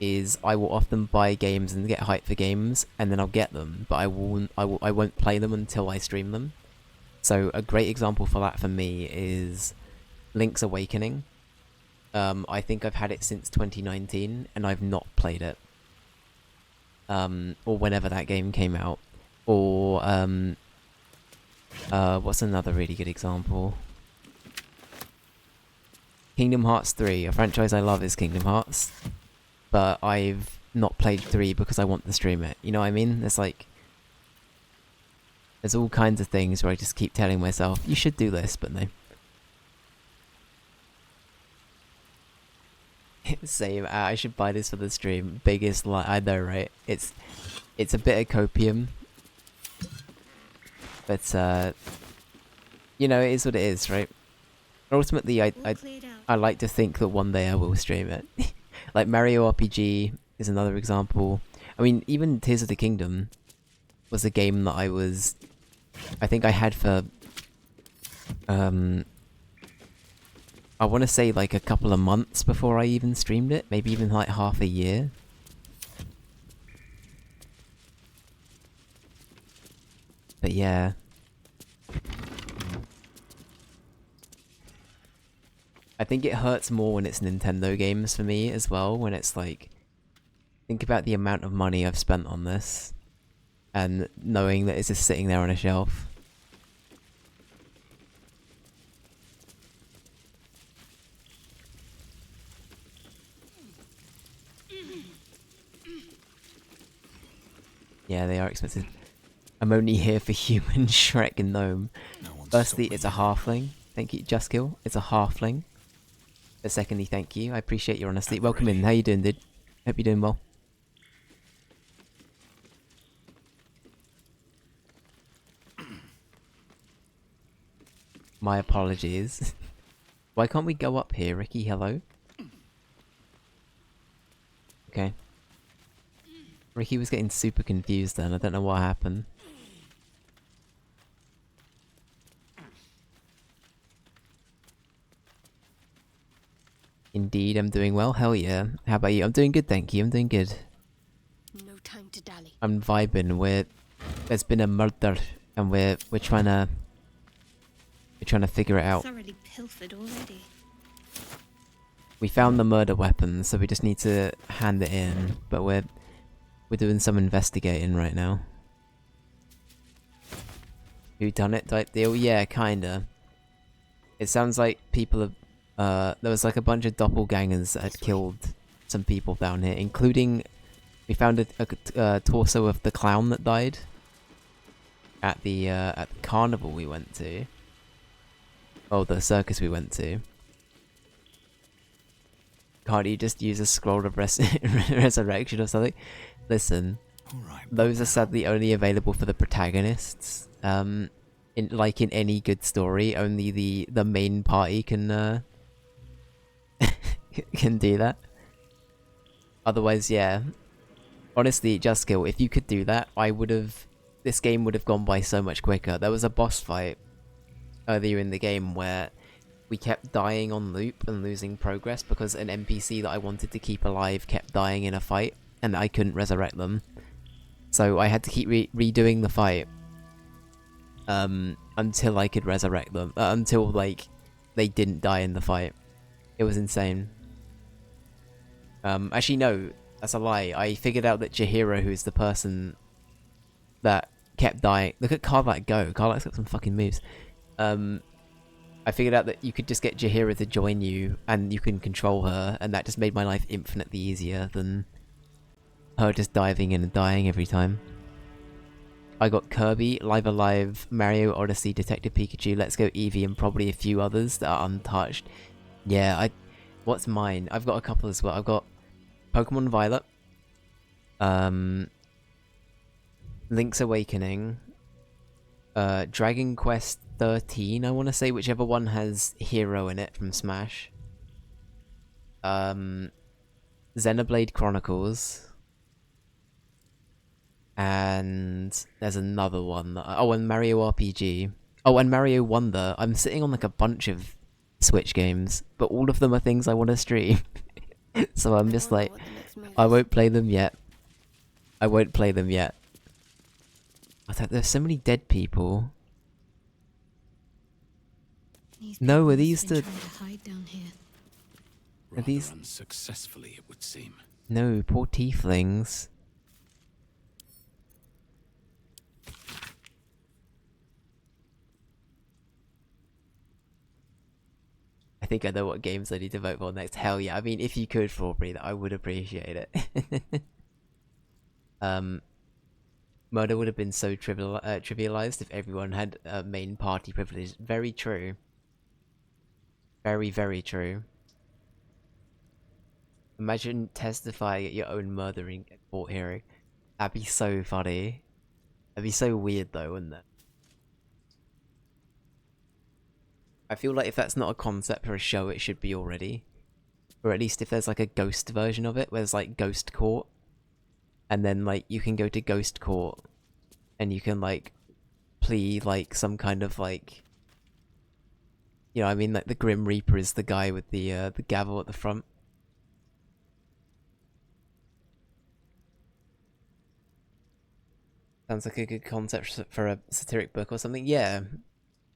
is I will often buy games and get hyped for games, and then I'll get them, but I won't play them until I stream them. So a great example for that for me is Link's Awakening. I think I've had it since 2019, and I've not played it. Or whenever that game came out. Or, what's another really good example? Kingdom Hearts 3. A franchise I love is Kingdom Hearts. But I've not played 3 because I want to stream it. You know what I mean? It's like... There's all kinds of things where I just keep telling myself, you should do this, but no. Same. I should buy this for the stream. Biggest lie. I know, right? It's a bit of copium, but you know, it is what it is, right? Ultimately, I like to think that one day I will stream it. Like Mario RPG is another example. I mean, even Tears of the Kingdom was a game that I think I had for I want to say like a couple of months before I even streamed it, maybe even like half a year. But yeah. I think it hurts more when it's Nintendo games for me as well, when it's like, think about the amount of money I've spent on this, and knowing that it's just sitting there on a shelf. Yeah, they are expensive. I'm only here for human, Shrek, and Gnome. Firstly, it's a halfling. Thank you, Justkill. It's a halfling. But secondly, thank you. I appreciate your honesty. Welcome in. How you doing, dude? Hope you're doing well. My apologies. Why can't we go up here, Ricky? Hello? Okay. Ricky was getting super confused then. I don't know what happened. Indeed, I'm doing well. Hell yeah. How about you? I'm doing good, thank you. I'm doing good. No time to dally. I'm vibing. There's been a murder, and we're trying to figure it out. Thoroughly pilfered already. We found the murder weapon, so we just need to hand it in. But we're doing some investigating right now. Who done it type deal? Yeah, kinda. It sounds like people have. There was like a bunch of doppelgangers that had killed some people down here, including we found a torso of the clown that died at the carnival we went to. Oh, the circus we went to. Can't you just use a scroll of resurrection or something? Listen, those are sadly only available for the protagonists. In any good story, only the main party can can do that. Otherwise, yeah. Honestly, Justkill, if you could do that, this game would have gone by so much quicker. There was a boss fight earlier in the game where we kept dying on loop and losing progress because an NPC that I wanted to keep alive kept dying in a fight, and I couldn't resurrect them. So I had to keep redoing the fight until I could resurrect them. Until, like, they didn't die in the fight. It was insane. Actually, no, that's a lie. I figured out that Chihiro, who's the person that kept dying... Look at Karlak go. Karlak's got some fucking moves. I figured out that you could just get Chihiro to join you, and you can control her, and that just made my life infinitely easier than her just diving in and dying every time. I got Kirby, Live Alive, Mario Odyssey, Detective Pikachu, Let's Go Eevee, and probably a few others that are untouched. Yeah, what's mine? I've got a couple as well. I've got Pokemon Violet. Link's Awakening, Dragon Quest 13, I want to say, whichever one has Hero in it from Smash. Xenoblade Chronicles. And there's another one that and Mario RPG. Oh, and Mario Wonder. I'm sitting on like a bunch of Switch games, but all of them are things I want to stream. So I'm just like, I won't play them yet. I won't play them yet. I thought there's so many dead people. No, are these the... Are these... unsuccessfully, it would seem. No, poor tieflings. I think I know what games I need to vote for next. Hell yeah. I mean, if you could, Faubrey, I would appreciate it. Murder would have been so trivialized if everyone had main party privilege. Very true. Very, very true. Imagine testifying at your own murdering court hearing. That'd be so funny. That'd be so weird though, wouldn't it? I feel like if that's not a concept for a show, it should be already. Or at least if there's like a ghost version of it, where there's like Ghost Court. And then like you can go to Ghost Court and you can like plead like some kind of like... You know, I mean, like the Grim Reaper is the guy with the gavel at the front. Sounds like a good concept for a satiric book or something. Yeah.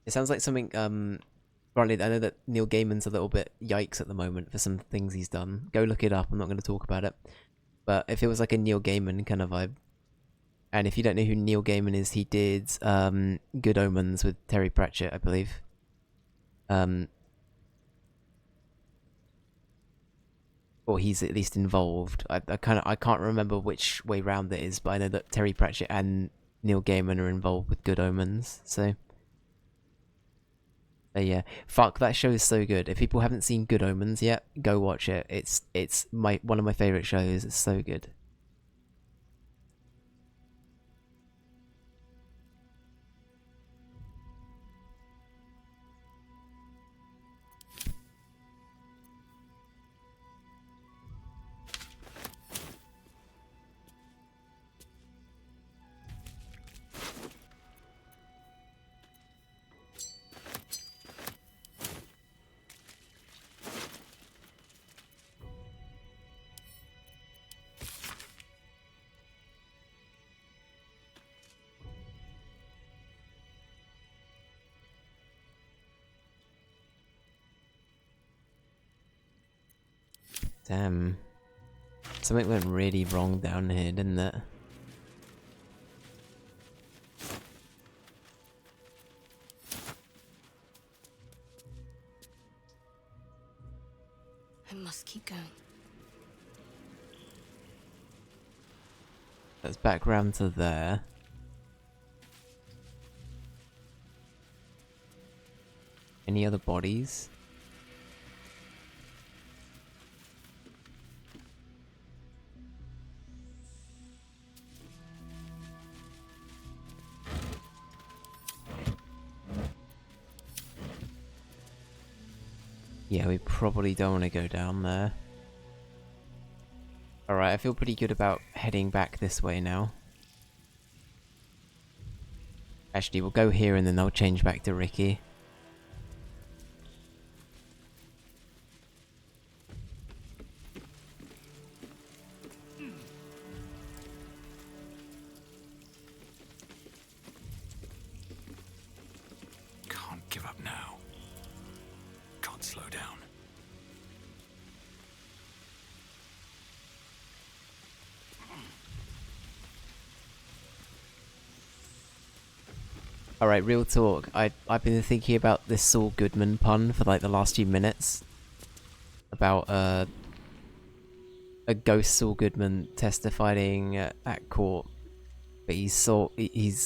It sounds like something, granted, I know that Neil Gaiman's a little bit yikes at the moment for some things he's done. Go look it up, I'm not going to talk about it. But if it was like a Neil Gaiman kind of vibe. And if you don't know who Neil Gaiman is, he did Good Omens with Terry Pratchett, I believe. Or he's at least involved. I can't remember which way round it is, but I know that Terry Pratchett and Neil Gaiman are involved with Good Omens, so... yeah, fuck, that show is so good. If people haven't seen Good Omens yet, go watch it. It's one of my favourite shows. It's so good. Damn. Something went really wrong down here, didn't it? I must keep going. Let's back round to there. Any other bodies? Yeah, we probably don't want to go down there. Alright, I feel pretty good about heading back this way now. Actually, we'll go here and then I'll change back to Ricky. Can't give up now. Can't slow down. Alright, real talk. I've been thinking about this Saul Goodman pun for like the last few minutes. About a ghost Saul Goodman testifying at court. But he's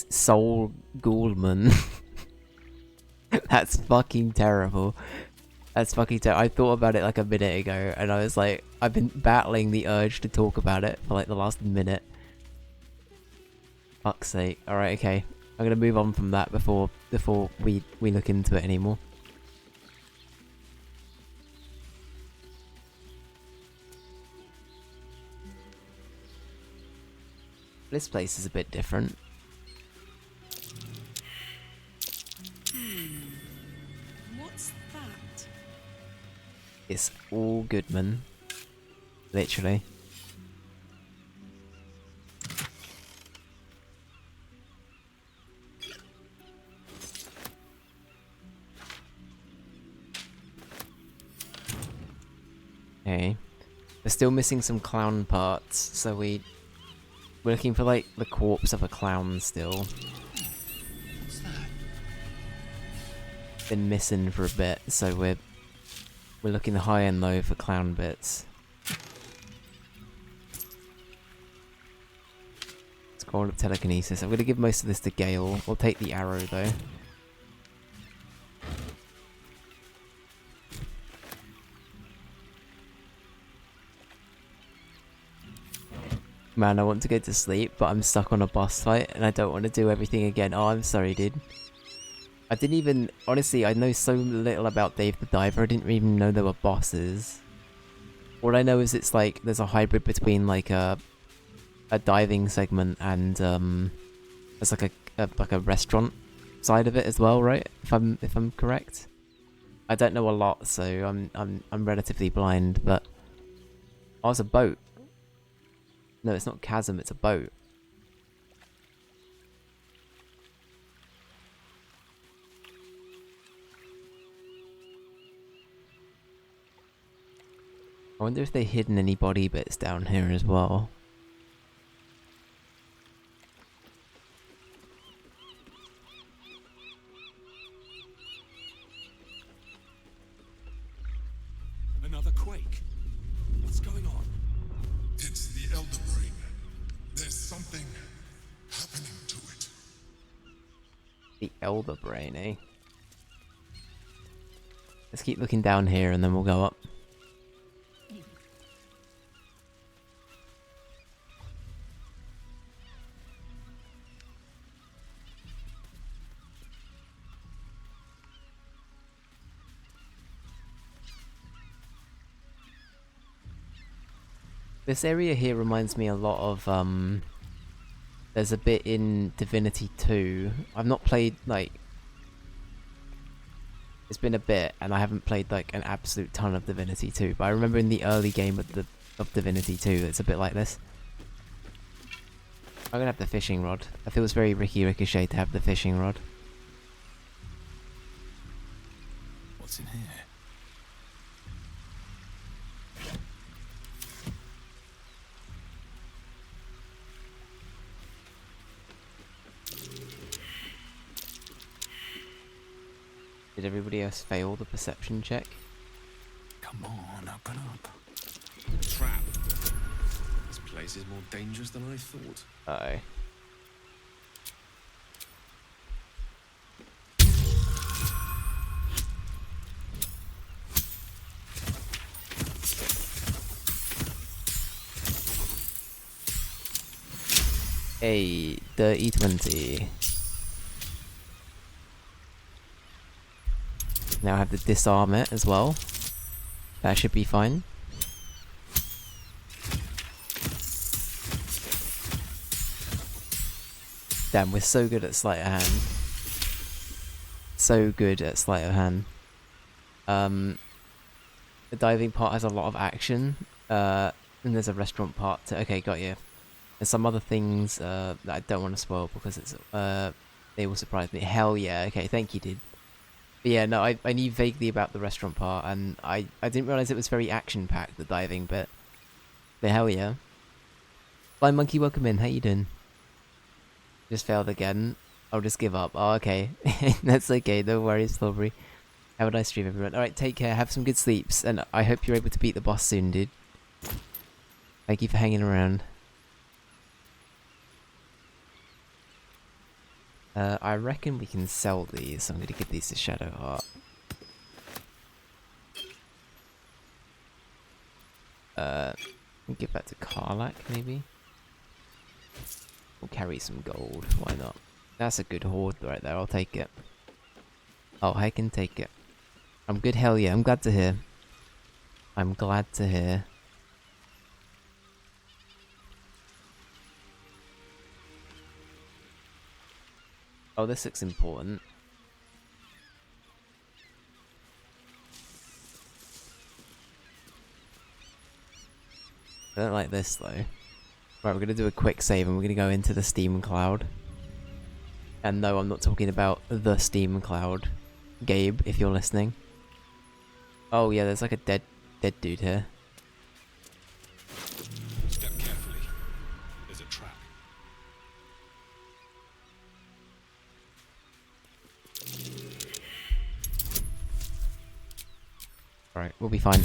Saul Goldman. That's fucking terrible. That's fucking terrible. I thought about it like a minute ago and I was like, I've been battling the urge to talk about it for like the last minute. Fuck's sake. Alright, okay. I'm gonna move on from that before we look into it anymore. This place is a bit different. What's that? It's all Goodman. Literally. Okay. We're still missing some clown parts, so we're looking for like the corpse of a clown still. What's that? Been missing for a bit, so we're looking high and low for clown bits. Scroll of telekinesis. I'm gonna give most of this to Gale. We'll take the arrow though. Man, I want to go to sleep, but I'm stuck on a boss fight and I don't want to do everything again. Oh, I'm sorry, dude. I didn't even... Honestly, I know so little about Dave the Diver, I didn't even know there were bosses. All I know is it's like, there's a hybrid between like a diving segment and there's like a restaurant side of it as well, right? If I'm correct. I don't know a lot, so I'm relatively blind, but... Oh, it's a boat. No, it's not chasm, it's a boat. I wonder if they've hidden any body bits down here as well. Another quake. What's going on? It's the Elder Brain. There's something happening to it. The Elder Brain, eh? Let's keep looking down here and then we'll go up. This area here reminds me a lot of, there's a bit in Divinity 2. I've not played, like... It's been a bit, and I haven't played, like, an absolute ton of Divinity 2, but I remember in the early game of Divinity 2, it's a bit like this. I'm gonna have the fishing rod. I feel it's very Ricky Ricochet to have the fishing rod. What's in here? Did everybody else fail the perception check? Come on, open up. Trap. This place is more dangerous than I thought. Uh-oh. Hey, dirty 20. Now I have to disarm it as well. That should be fine. Damn, we're so good at sleight of hand. So good at sleight of hand. The diving part has a lot of action. And there's a restaurant part too. Okay, got you. There's some other things that I don't want to spoil because it's they will surprise me. Hell yeah, okay, thank you, dude. But yeah, no, I knew vaguely about the restaurant part, and I didn't realise it was very action-packed, the diving bit. But hell yeah. Flying Monkey, welcome in, how you doing? Just failed again. I'll just give up. Oh, okay. That's okay, no worries, Flauberry. Have a nice stream, everyone. Alright, take care, have some good sleeps, and I hope you're able to beat the boss soon, dude. Thank you for hanging around. I reckon we can sell these. I'm going to give these to Shadowheart. Give that to Karlak, maybe? We'll carry some gold. Why not? That's a good hoard right there. I'll take it. Oh, I can take it. I'm good. Hell yeah. I'm glad to hear. I'm glad to hear. Oh, this looks important. I don't like this though. Right, we're gonna do a quick save and we're gonna go into the Steam Cloud. And no, I'm not talking about the Steam Cloud. Gabe, if you're listening. Oh yeah, there's like a dead dude here. Step carefully. There's a trap. Alright, we'll be fine.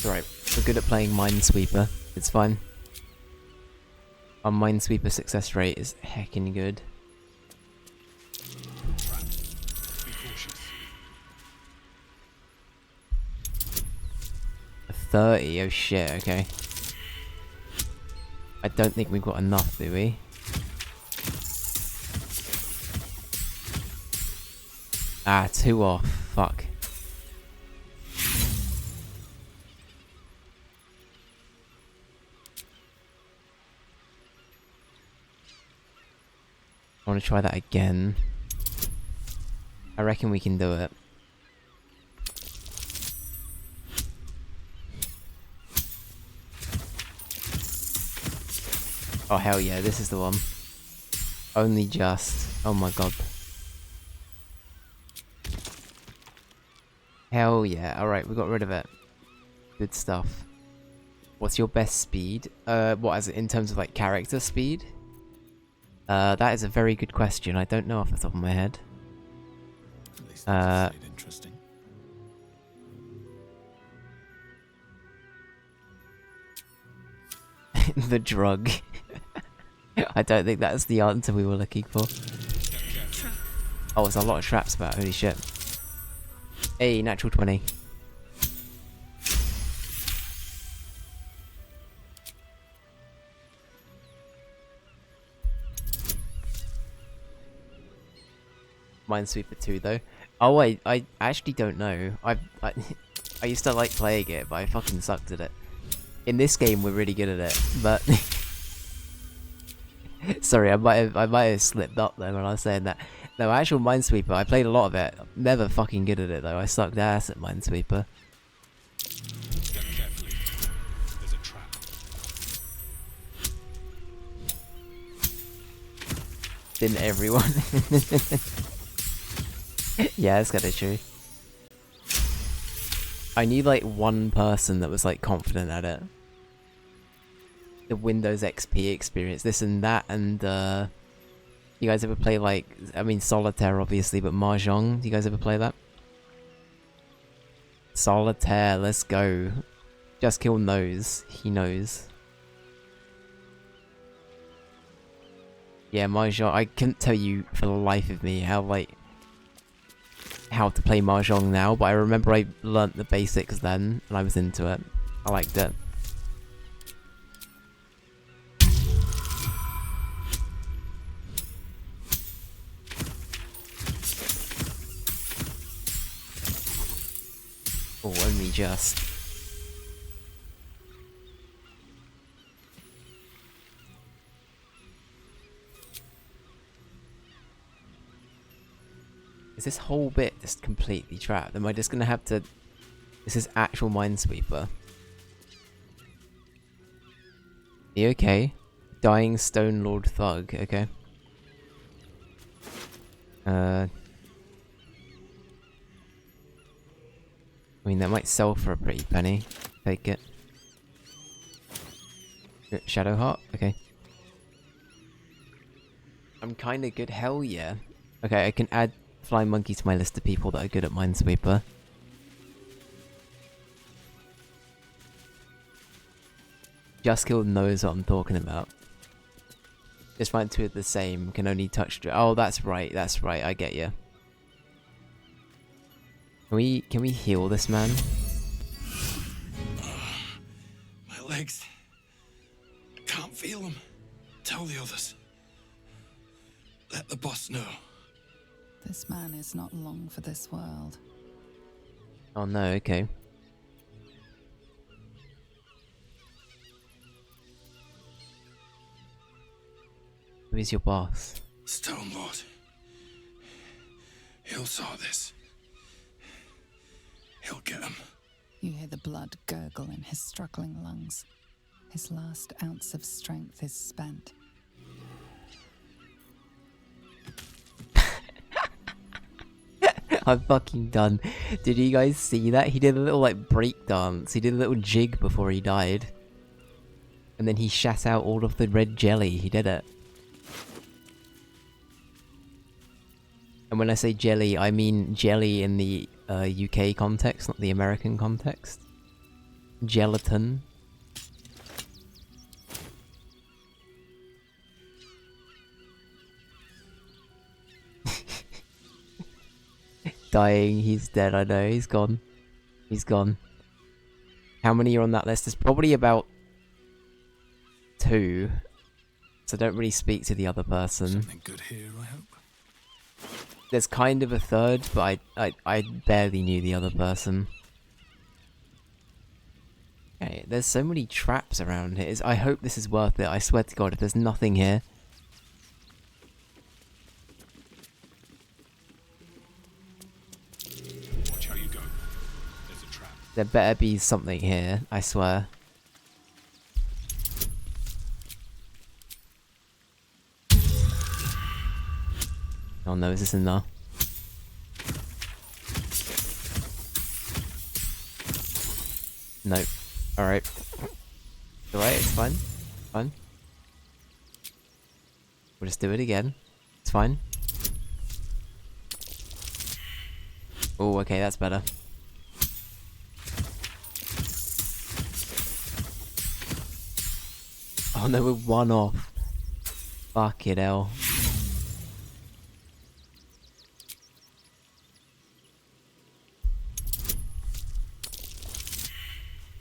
Alright, we're good at playing Minesweeper. It's fine. Our Minesweeper success rate is heckin' good. Be cautious. A 30, oh shit, okay. I don't think we've got enough, do we? Ah, 2 off. Fuck. I want to try that again. I reckon we can do it. Oh hell yeah, this is the one. Only just. Oh my god. Hell yeah. Alright, we got rid of it. Good stuff. What's your best speed? What is it in terms of like character speed? That is a very good question. I don't know off the top of my head. Interesting. The drug. I don't think that's the answer we were looking for. Oh, there's a lot of traps about. Holy shit. Hey, natural 20. Minesweeper 2 though. Oh wait, I actually don't know. I used to like playing it, but I fucking sucked at it. In this game, we're really good at it, but sorry, I might have slipped up there when I was saying that. No, actual Minesweeper, I played a lot of it. Never fucking good at it though. I sucked ass at Minesweeper. Step carefully. There's a trap. Didn't everyone? Yeah, that's kinda true. I need like one person that was like confident at it. The Windows XP experience, this and that, and you guys ever play like, I mean Solitaire obviously, but Mahjong, do you guys ever play that? Solitaire, let's go. Just Kill knows, he knows. Yeah, Mahjong, I couldn't tell you for the life of me how to play Mahjong now, but I remember I learnt the basics then, and I was into it. I liked it. Oh, only just. Is this whole bit just completely trapped? Am I just gonna have to... This is actual Minesweeper. You okay? Dying Stone Lord Thug, okay. I mean, that might sell for a pretty penny. Take it. Shadow Heart? Okay. I'm kinda good. Hell yeah. Okay, I can add Flying Monkey to my list of people that are good at Minesweeper. Just Kill knows what I'm talking about. Just find two of the same, can only touch... Oh, that's right, I get you. Can we heal this man? My legs. I can't feel them. Tell the others. Let the boss know. This man is not long for this world. Oh no, okay. Who is your boss? Stone Lord. He'll saw this. He'll get him. You hear the blood gurgle in his struggling lungs. His last ounce of strength is spent. I'm fucking done. Did you guys see that? He did a little like break dance. He did a little jig before he died. And then he shat out all of the red jelly. He did it. And when I say jelly, I mean jelly in the UK context, not the American context. Gelatin. Dying, he's dead, I know, he's gone. He's gone. How many are on that list? There's probably about 2. So don't really speak to the other person. Something good here, I hope. There's kind of a third, but I barely knew the other person. Okay, there's so many traps around here. I hope this is worth it. I swear to God, if there's nothing here. Watch how you go. There's a trap. There better be something here, I swear. Oh no, is this in there? Nope. Alright. Alright, it's fine. Fine. We'll just do it again. It's fine. Oh, okay, that's better. Oh no, we're 1 off. Fucking hell.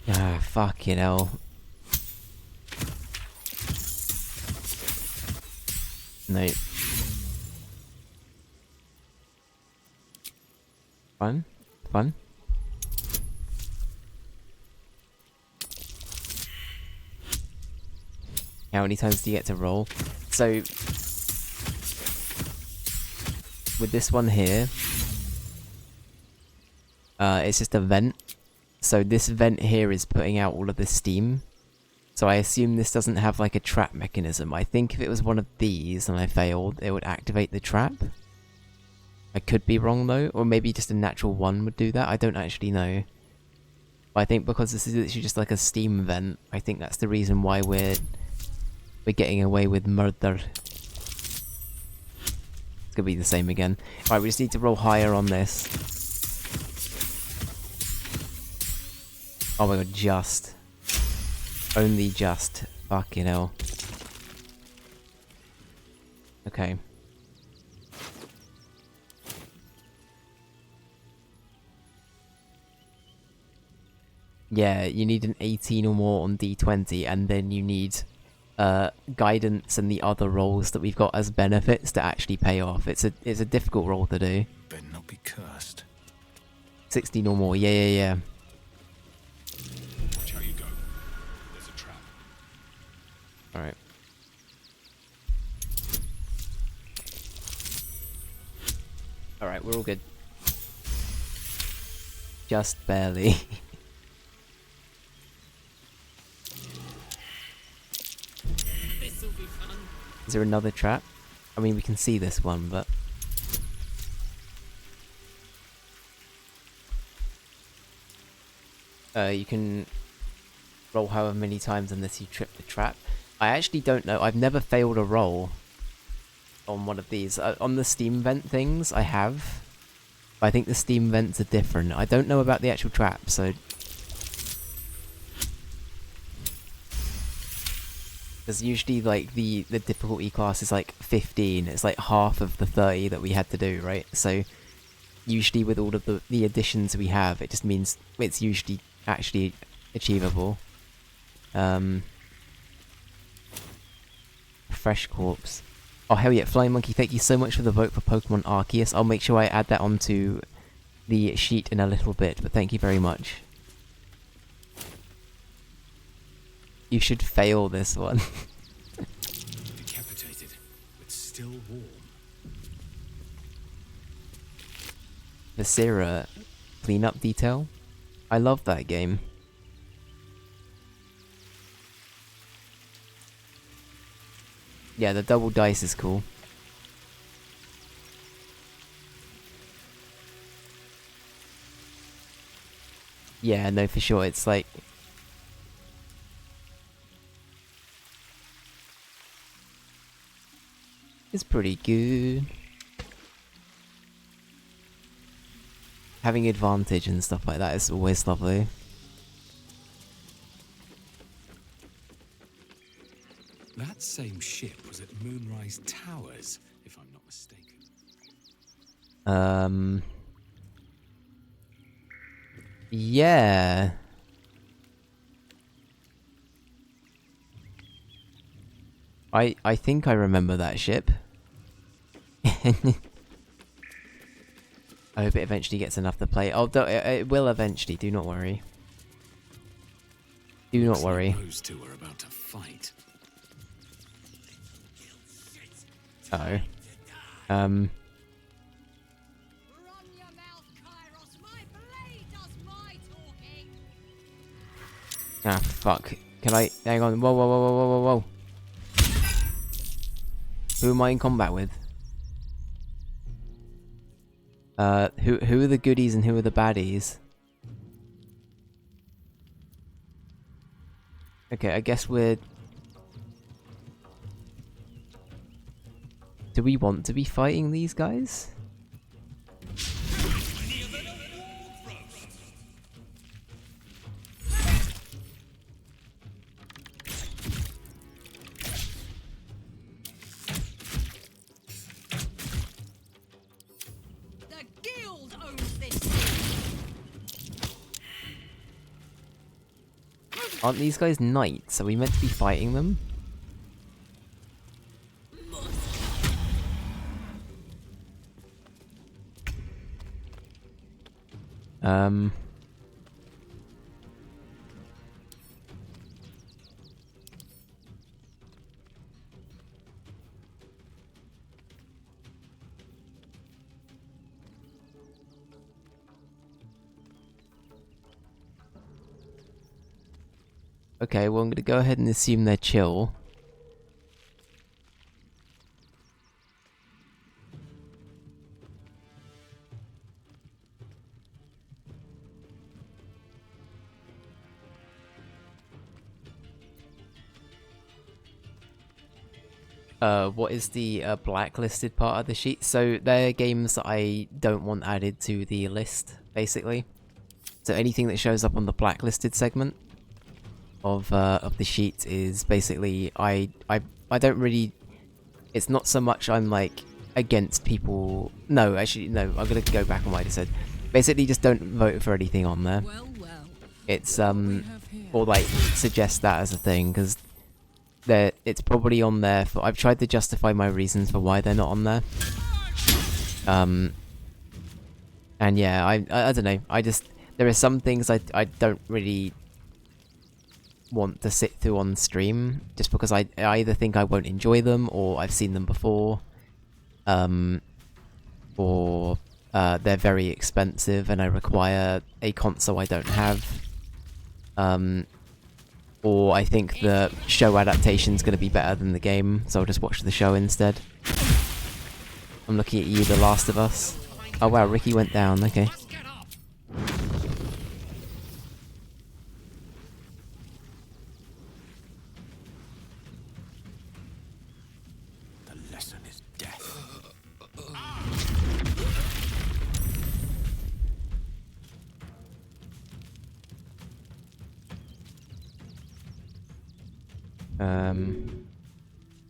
Ah, fucking hell. No. Fun? Fun? How many times do you get to roll? So, with this one here, it's just a vent. So this vent here is putting out all of the steam. So I assume this doesn't have like a trap mechanism. I think if it was one of these and I failed, it would activate the trap. I could be wrong though, or maybe just a natural one would do that. I don't actually know. But I think because this is literally just like a steam vent, I think that's the reason why we're getting away with murder. It's gonna be the same again. Alright, we just need to roll higher on this. Oh my god, just. Only just. Fucking hell. Okay. Yeah, you need an 18 or more on D20, and then you need guidance and the other rolls that we've got as benefits to actually pay off. It's a difficult roll to do. Better not be cursed. 16 or more, yeah. Watch how you go. There's a trap. Alright. Alright, we're all good. Just barely. This'll be fun. Is there another trap? I mean, we can see this one, but... you can roll however many times unless you trip the trap. I actually don't know. I've never failed a roll on one of these. On the steam vent things, I have. But I think the steam vents are different. I don't know about the actual trap, so... Because usually, like, the difficulty class is, like, 15. It's, like, half of the 30 that we had to do, right? So, usually with all of the additions we have, it just means it's usually actually achievable. Fresh corpse. Oh hell yeah, Flying Monkey, thank you so much for the vote for Pokemon Arceus. I'll make sure I add that onto the sheet in a little bit, but thank you very much. You should fail this one. Decapitated, but still warm. Viscera cleanup detail. I love that game. Yeah, the double dice is cool. Yeah, no, for sure. It's like... It's pretty good. Having advantage and stuff like that is always lovely. That same ship was at Moonrise Towers, if I'm not mistaken. Yeah. I think I remember that ship. I hope it eventually gets enough to play. Oh, it will eventually. Do not worry. Do not worry. Those two are about to fight. Uh oh. Ah, fuck. Can I... Hang on. Whoa, whoa, whoa, whoa, whoa, whoa, whoa. Who am I in combat with? Who are the goodies and who are the baddies? Okay, I guess we're... Do we want to be fighting these guys? The guild owns this. Aren't these guys knights? Are we meant to be fighting them? Okay, well I'm gonna go ahead and assume they're chill. What is the blacklisted part of the sheet? So they're games that I don't want added to the list, basically. So anything that shows up on the blacklisted segment of the sheet is basically I don't really. It's not so much I'm like against people. No, actually no. I'm gonna go back on what I just said. Basically, just don't vote for anything on there. It's or like suggest that as a thing because. It's probably on there for... I've tried to justify my reasons for why they're not on there. And yeah, I don't know. I just... There are some things I don't really want to sit through on stream. Just because I either think I won't enjoy them or I've seen them before. Or they're very expensive and I require a console I don't have. Or I think the show adaptation's going to be better than the game, so I'll just watch the show instead. I'm looking at you, The Last of Us. Oh wow, Ricky went down, okay. The lesson is death.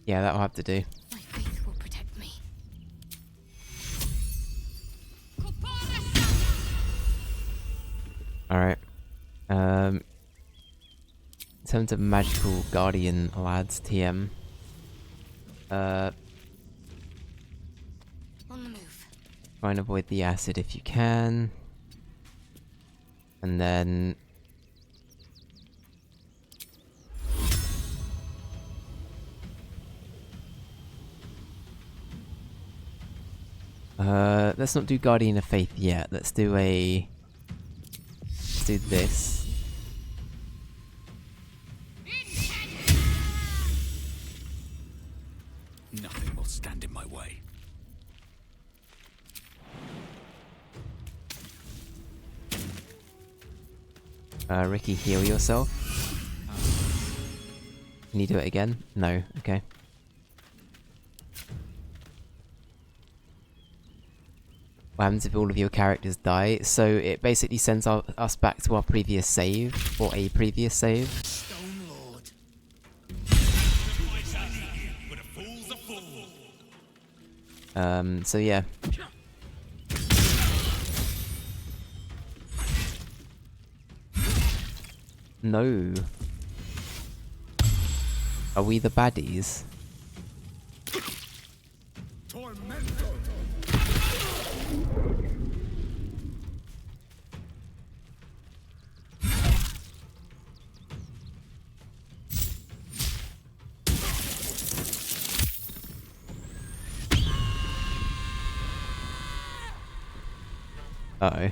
Yeah, that'll have to do. My faith will protect me. terms of magical guardian lads, TM. On the move. Try and avoid the acid if you can. And then... let's not do Guardian of Faith yet. Let's do a... Let's do this. Nothing will stand in my way. Ricky, heal yourself. Can you do it again? No, okay. What happens if all of your characters die? So it basically sends us back to our previous save, or a previous save. So yeah. No. Are we the baddies? Uh-oh.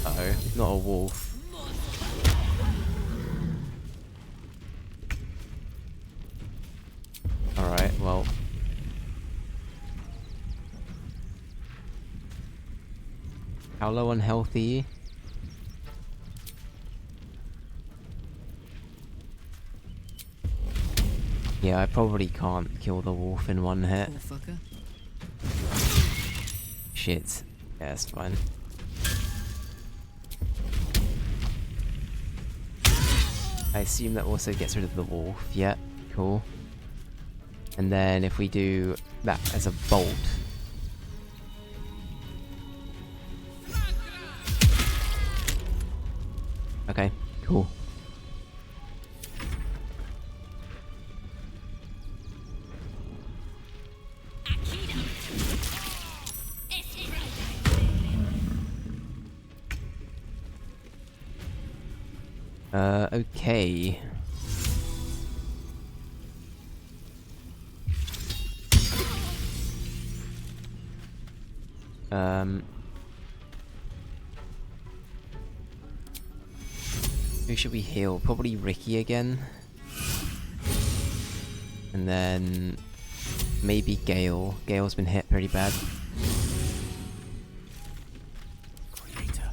Uh-oh, not a wolf. Alright, well. How low on health are you? Yeah, I probably can't kill the wolf in one hit. Shit. Yeah, it's fine. I assume that also gets rid of the wolf. Yeah, cool. And then if we do that as a bolt. Okay, cool. Okay. Who should we heal? Probably Ricky again. And then maybe Gale. Gale's been hit pretty bad. Creator,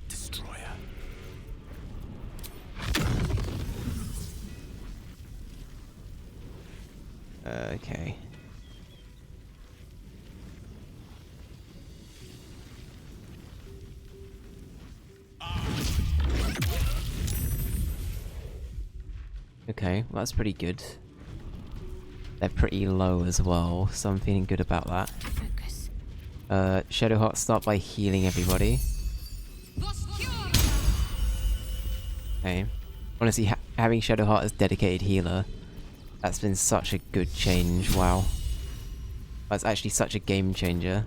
destroyer. Okay. Okay, well that's pretty good. They're pretty low as well, so I'm feeling good about that. Shadowheart, start by healing everybody. Okay. Honestly, having Shadowheart as dedicated healer, that's been such a good change, wow. That's actually such a game changer.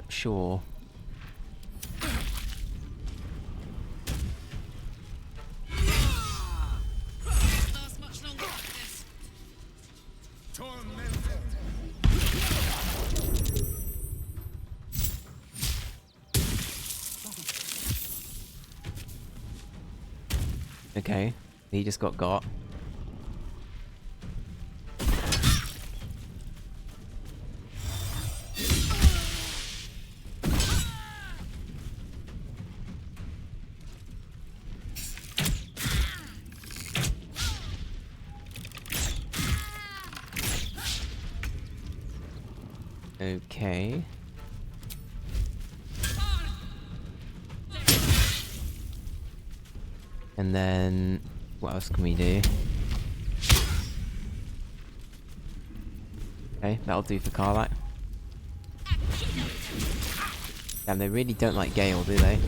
Sure. Okay, he just got. Okay. And then, what else can we do? Okay, that'll do for Carlac. Damn, they really don't like Gale, do they?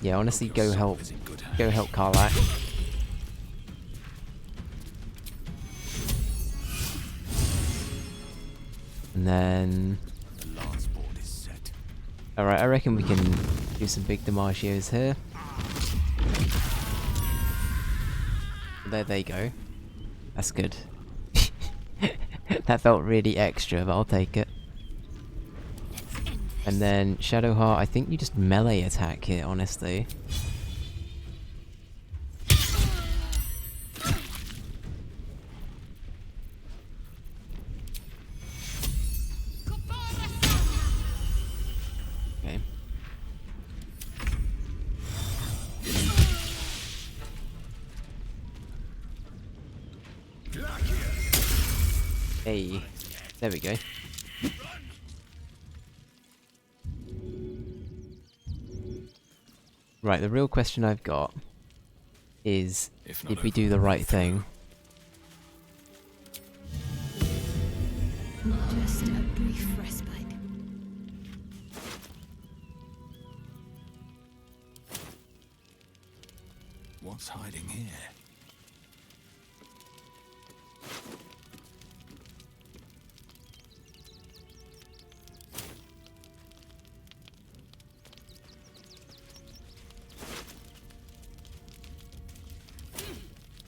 Yeah, honestly, go help Carlac. And then... Alright, I reckon we can do some big Damagios here. There they go. That's good. That felt really extra, but I'll take it. And then Shadowheart, I think you just melee attack here, honestly. Okay. Hey, there we go. Right, the real question I've got is, did we do the right thing? Just a brief respite. What's hiding here?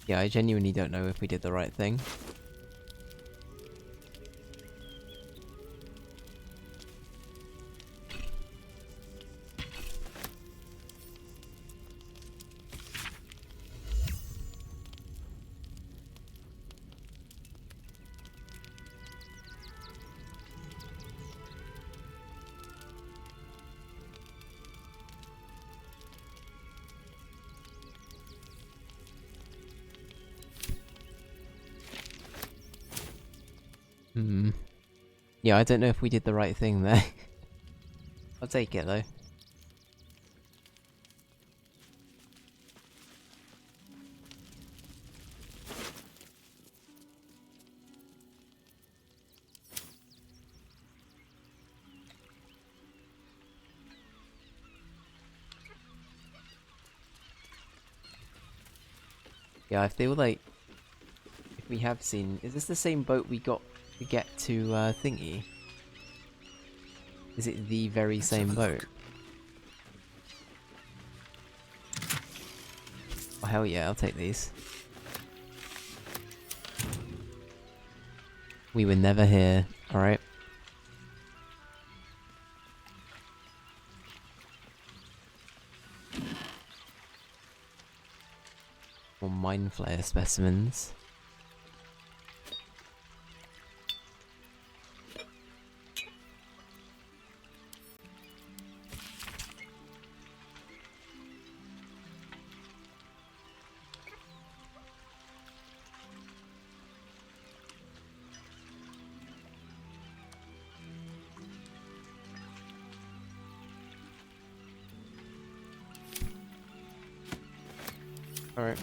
Yeah, I genuinely don't know if we did the right thing. Yeah, I don't know if we did the right thing there. I'll take it though. Yeah, I feel like if we have seen... Is this the same boat we got to get to Thingy? Is it the very same boat? Oh hell yeah, I'll take these. We were never here, alright? More Mind Flayer specimens. Alright.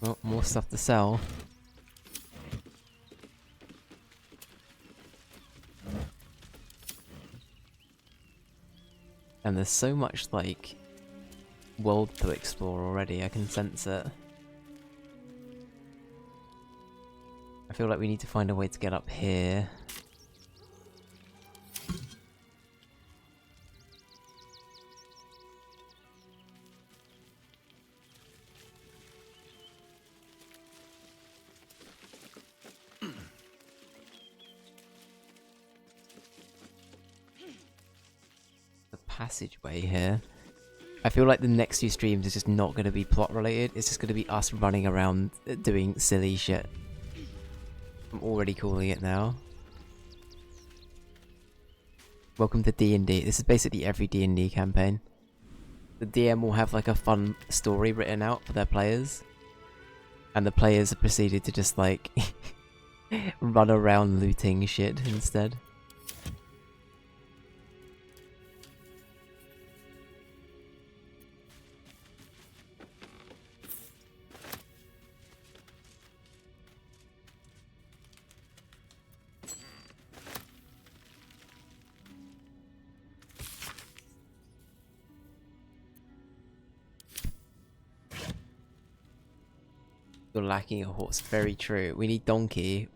Well, more stuff to sell. And there's so much, like, world to explore already, I can sense it. I feel like we need to find a way to get up here. Passageway here. I feel like the next few streams is just not going to be plot related, it's just going to be us running around doing silly shit. I'm already calling it now. Welcome to D&D. This is basically every D&D campaign. The DM will have like a fun story written out for their players. And the players are proceeded to just like run around looting shit instead. You're lacking a horse. Very true. We need donkey.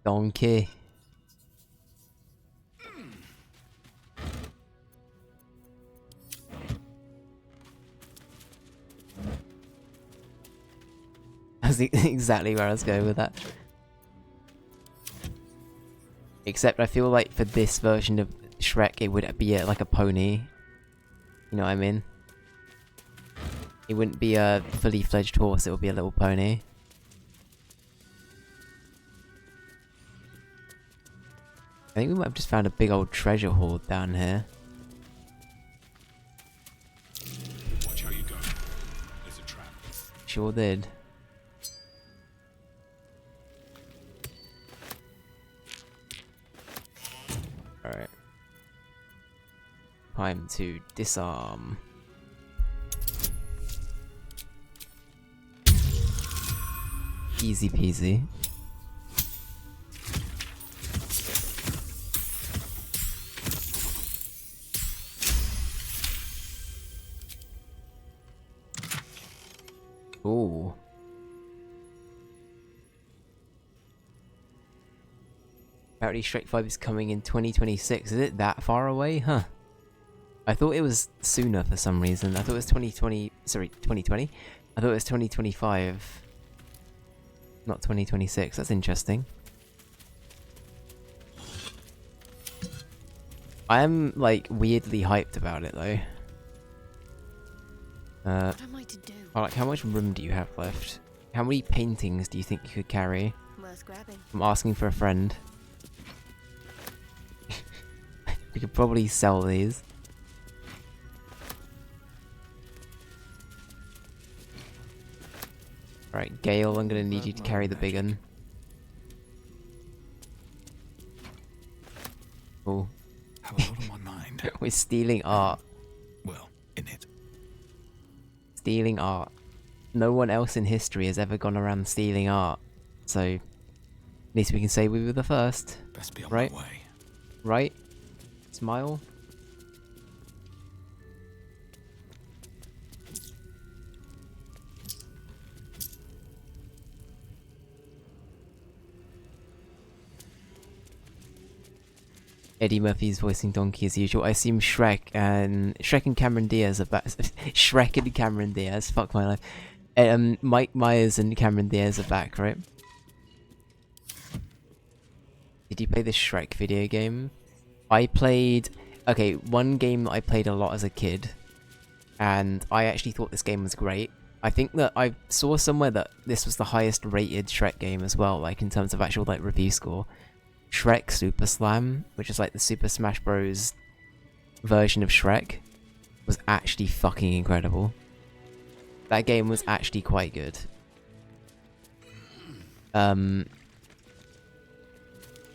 Donkey. That's exactly where I was going with that. Except I feel like for this version of Shrek, it would be like a pony. You know what I mean? It wouldn't be a fully fledged horse, it would be a little pony. I think we might have just found a big old treasure hoard down here. Watch how you go. There's a trap. Sure did. Alright. Time to disarm. Easy peasy. Ooh. Apparently Shrek 5 is coming in 2026. Is it that far away? Huh. I thought it was sooner for some reason. I thought it was 2020... Sorry, 2020? I thought it was 2025. Not 2026. That's interesting. I am, like, weirdly hyped about it, though. What am I to do? Like, how much room do you have left? How many paintings do you think you could carry? Worth grabbing. I'm asking for a friend. We could probably sell these. Alright, Gale, I'm gonna need you to carry the big one. Oh. Have a lot on my mind. We're stealing art. Well, in it. Stealing art. No one else in history has ever gone around stealing art. So, at least we can say we were the first. Best be on right? my way. Right? Smile. Eddie Murphy's voicing Donkey as usual. I assume Shrek and Cameron Diaz are back. Shrek and Cameron Diaz. Fuck my life. Mike Myers and Cameron Diaz are back, right? Did you play the Shrek video game? I played... Okay, one game that I played a lot as a kid. And I actually thought this game was great. I think that I saw somewhere that this was the highest rated Shrek game as well, like in terms of actual like review score. Shrek Super Slam, which is like the Super Smash Bros. Version of Shrek, was actually fucking incredible. That game was actually quite good.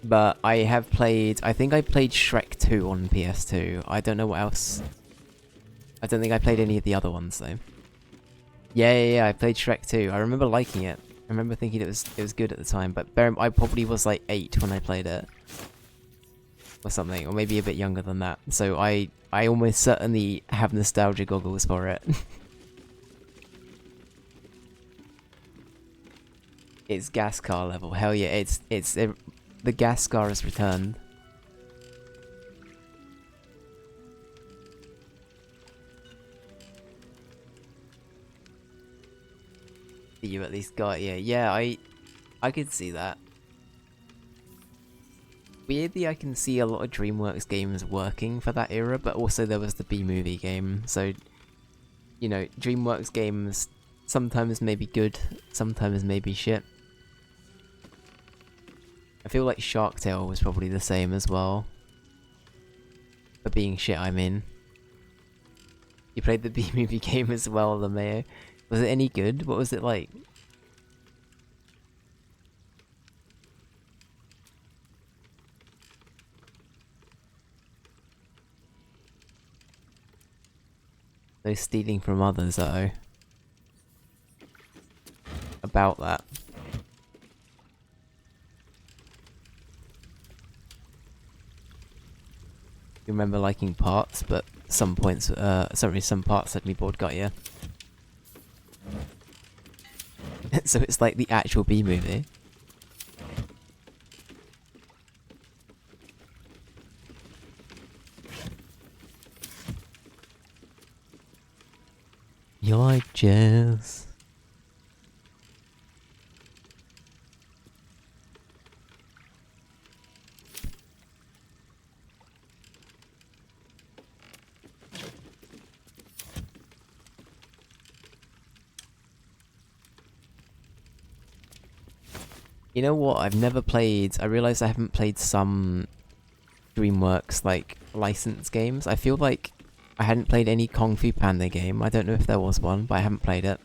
But I have played... I think I played Shrek 2 on PS2. I don't know what else... I don't think I played any of the other ones though. Yeah, I played Shrek 2. I remember liking it. I remember thinking it was good at the time, but I probably was like 8 when I played it. Or something, or maybe a bit younger than that. So I almost certainly have nostalgia goggles for it. It's gas car level. Hell yeah, the gas car has returned. You at least got yeah, I could see that. Weirdly, I can see a lot of DreamWorks games working for that era, but also there was the B-movie game, so you know, DreamWorks games Sometimes maybe good, sometimes maybe shit. I feel like Shark Tale was probably the same as well. For being shit, I mean. You played the B-movie game as well, the Mayo. Was it any good? What was it like? No stealing from others, though. About that. You remember liking parts, but some points, sorry, some parts had me bored, got ya. So it's like the actual B-movie. You like jazz? You know what? I've never played. I realized I haven't played some DreamWorks like licensed games. I feel like I hadn't played any Kung Fu Panda game. I don't know if there was one, but I haven't played it.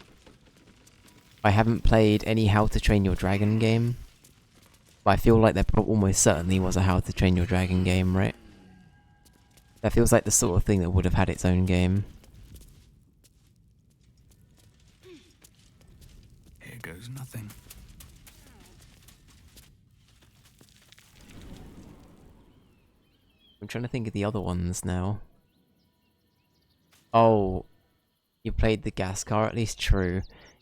I haven't played any How to Train Your Dragon game. But I feel like there almost certainly was a How to Train Your Dragon game, right? That feels like the sort of thing that would have had its own game. Here goes nothing. I'm trying to think of the other ones now. Oh, you played the gas car, at least true.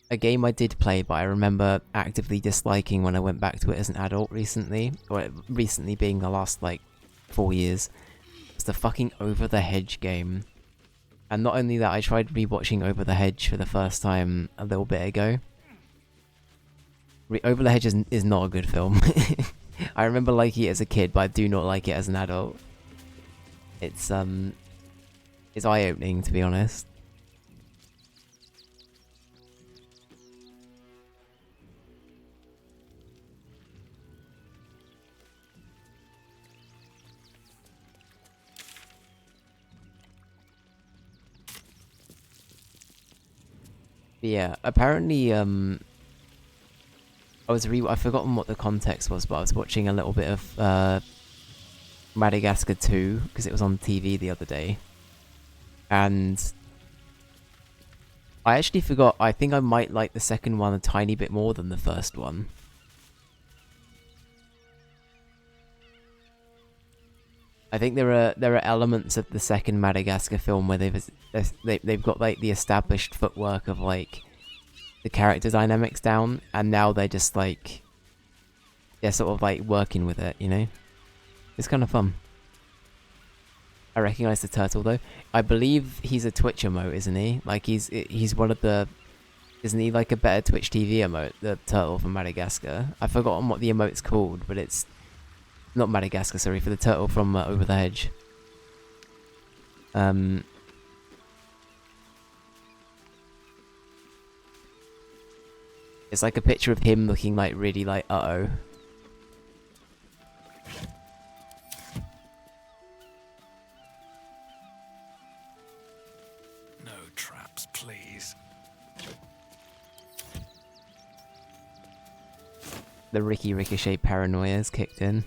A game I did play, but I remember actively disliking when I went back to it as an adult recently. Or recently being the last, like, 4 years. It's the fucking Over the Hedge game. And not only that, I tried rewatching Over the Hedge for the first time a little bit ago. Over the Hedge is not a good film. I remember liking it as a kid, but I do not like it as an adult. It's eye-opening, to be honest. But yeah, apparently, I've forgotten what the context was, but I was watching a little bit of, Madagascar 2, because it was on TV the other day. And I actually forgot, I think I might like the second one a tiny bit more than the first one. I think there are elements of the second Madagascar film where they've got like the established footwork of like the character dynamics down, and now they're just like they're sort of like working with it, you know? It's kind of fun. I recognize the turtle though. I believe he's a Twitch emote, isn't he? Like he's one of the... Isn't he like a better Twitch TV emote? The turtle from Madagascar. I've forgotten what the emote's called, but it's... Not Madagascar, sorry, for the turtle from Over the Hedge. It's like a picture of him looking like really like uh-oh. No traps, please. The Ricky Ricochet paranoia's kicked in.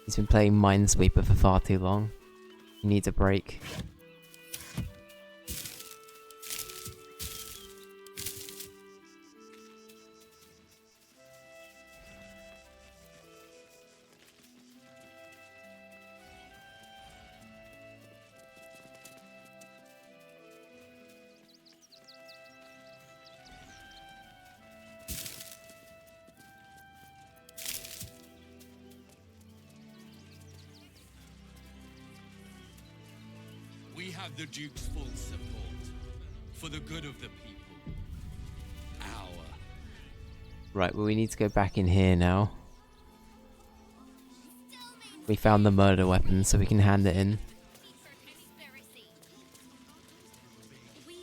He's been playing Minesweeper for far too long. He needs a break. We have the Duke's full support for the good of the people. Our. Right, well we need to go back in here now. We found the murder weapon, so we can hand it in.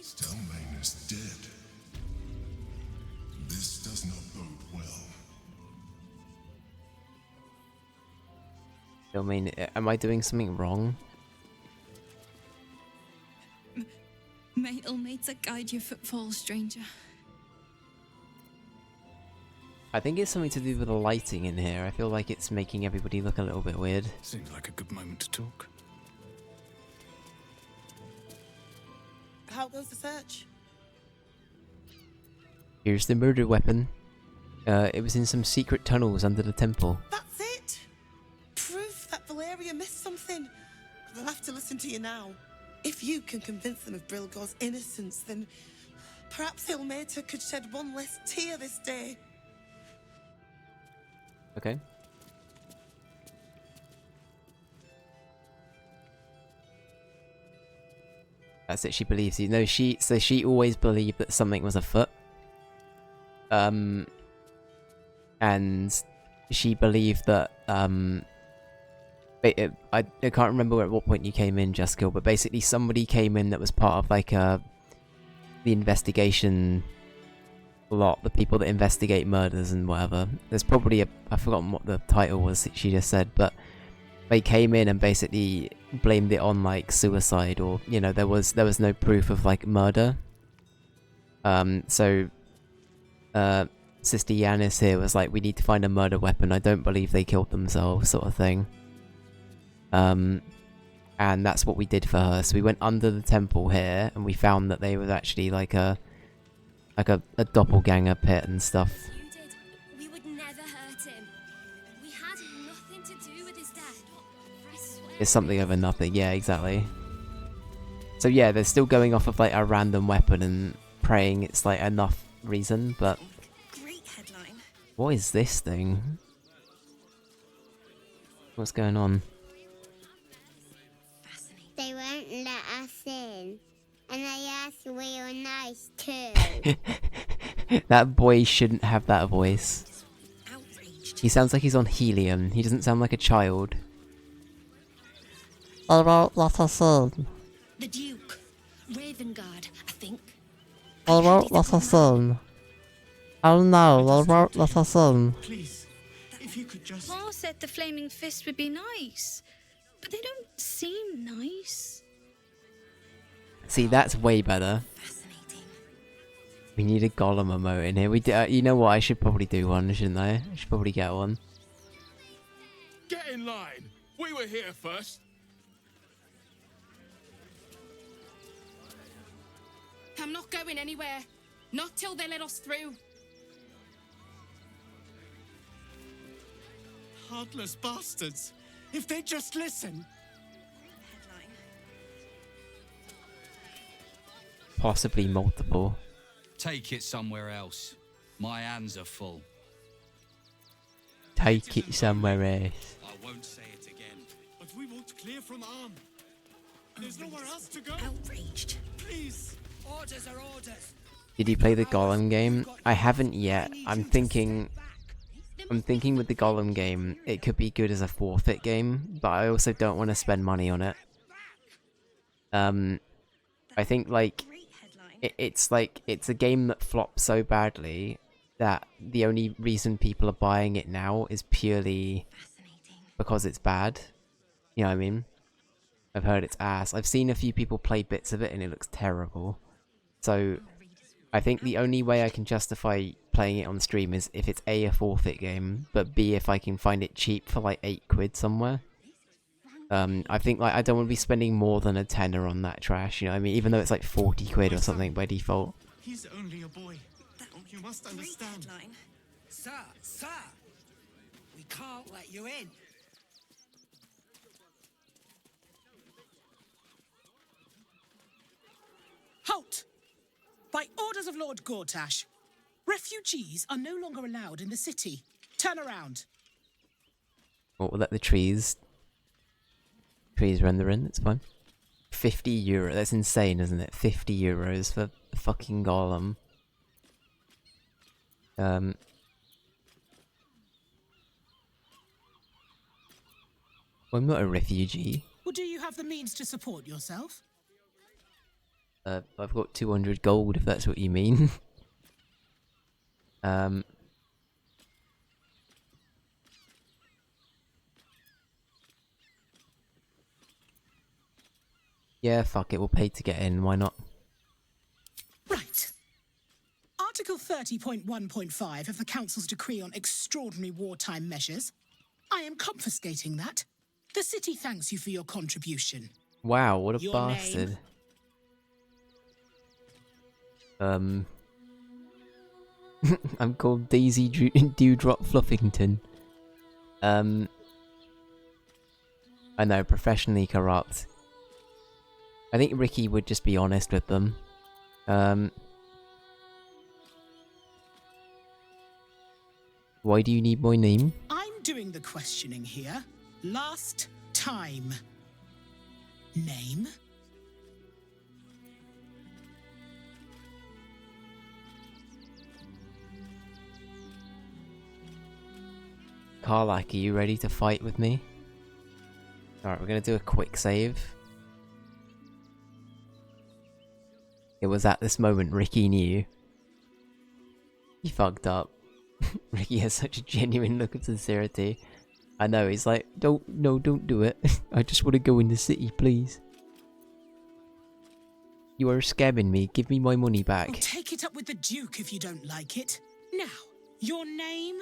Still, Magnus, I mean, am I doing something wrong? May Ilmater guide your footfalls, stranger. I think it's something to do with the lighting in here. I feel like it's making everybody look a little bit weird. Seems like a good moment to talk. How goes the search? Here's the murder weapon. It was in some secret tunnels under the temple. That's it! Proof that Valeria missed something. They'll have to listen to you now. If you can convince them of Brilgor's innocence, then perhaps Ilmater could shed one less tear this day. Okay. That's it, she believes you. No, she always believed that something was afoot. And she believed that, I can't remember at what point you came in, Jessica, but basically somebody came in that was part of like the investigation lot, the people that investigate murders and whatever. There's probably I've forgotten what the title was that she just said, but they came in and basically blamed it on like suicide, or you know, there was no proof of like murder. So Sister Yanis here was like, we need to find a murder weapon. I don't believe they killed themselves, sort of thing. And that's what we did for her. So we went under the temple here, and we found that they was actually like a doppelganger pit and stuff. You did. We would never hurt him. We had nothing to do with his death. I swear. It's something over nothing. Yeah, exactly. So yeah, they're still going off of like a random weapon and praying it's like enough reason, but Great headline. what is this thing? What's going on? They won't let us in. And they asked we were nice too. That boy shouldn't have that voice. He sounds like he's on helium. He doesn't sound like a child. They won't let us in. The Duke. Ravengard, I think. They won't let us in. Oh no, they won't let us in. Please, if you could just... Paul said the Flaming Fist would be nice, but they don't seem nice. See, that's way better. We need a golem emote in here. You know what? I should probably do one, shouldn't I? I should probably get one. Get in line. We were here first. I'm not going anywhere. Not till they let us through. Heartless bastards. If they just listen. Possibly multiple. Take it somewhere else. My hands are full. Take it somewhere else. I won't say it again. But we won't clear from arm. There's nowhere else to go. Outraged. Please. Orders are orders. Did you play the golem game? I haven't yet. I'm thinking with the golem game, it could be good as a forfeit game, but I also don't want to spend money on it. I think like it's a game that flops so badly that the only reason people are buying it now is purely because it's bad. You know what I mean? I've heard it's ass. I've seen a few people play bits of it and it looks terrible. So I think the only way I can justify playing it on stream is if it's A, a forfeit game, but B, if I can find it cheap for like 8 quid somewhere. I think like I don't want to be spending more than a tenner on that trash, you know what I mean? Even though it's like 40 quid or something by default. He's only a boy. You must understand. Sir, we can't let you in. Halt! By orders of Lord Gortash, refugees are no longer allowed in the city. Turn around. Well, we'll let the trees render in, it's fine. €50, that's insane, isn't it? €50 for a fucking golem. I'm not a refugee. Well, do you have the means to support yourself? I've got 200 gold, if that's what you mean. Yeah, fuck it, we'll pay to get in, why not? Right. Article 30.1.5 of the Council's Decree on Extraordinary Wartime Measures. I am confiscating that. The city thanks you for your contribution. Wow, what a Your bastard. name? I'm called Daisy Dewdrop Fluffington. I know, professionally corrupt. I think Ricky would just be honest with them. Why do you need my name? I'm doing the questioning here. Last time. Name? Karlak, are you ready to fight with me? Alright, we're gonna do a quick save. It was at this moment Ricky knew. He fucked up. Ricky has such a genuine look of sincerity. I know, he's like, don't do it. I just want to go in the city, please. You are scamming me, give me my money back. I'll take it up with the Duke if you don't like it. Now, your name?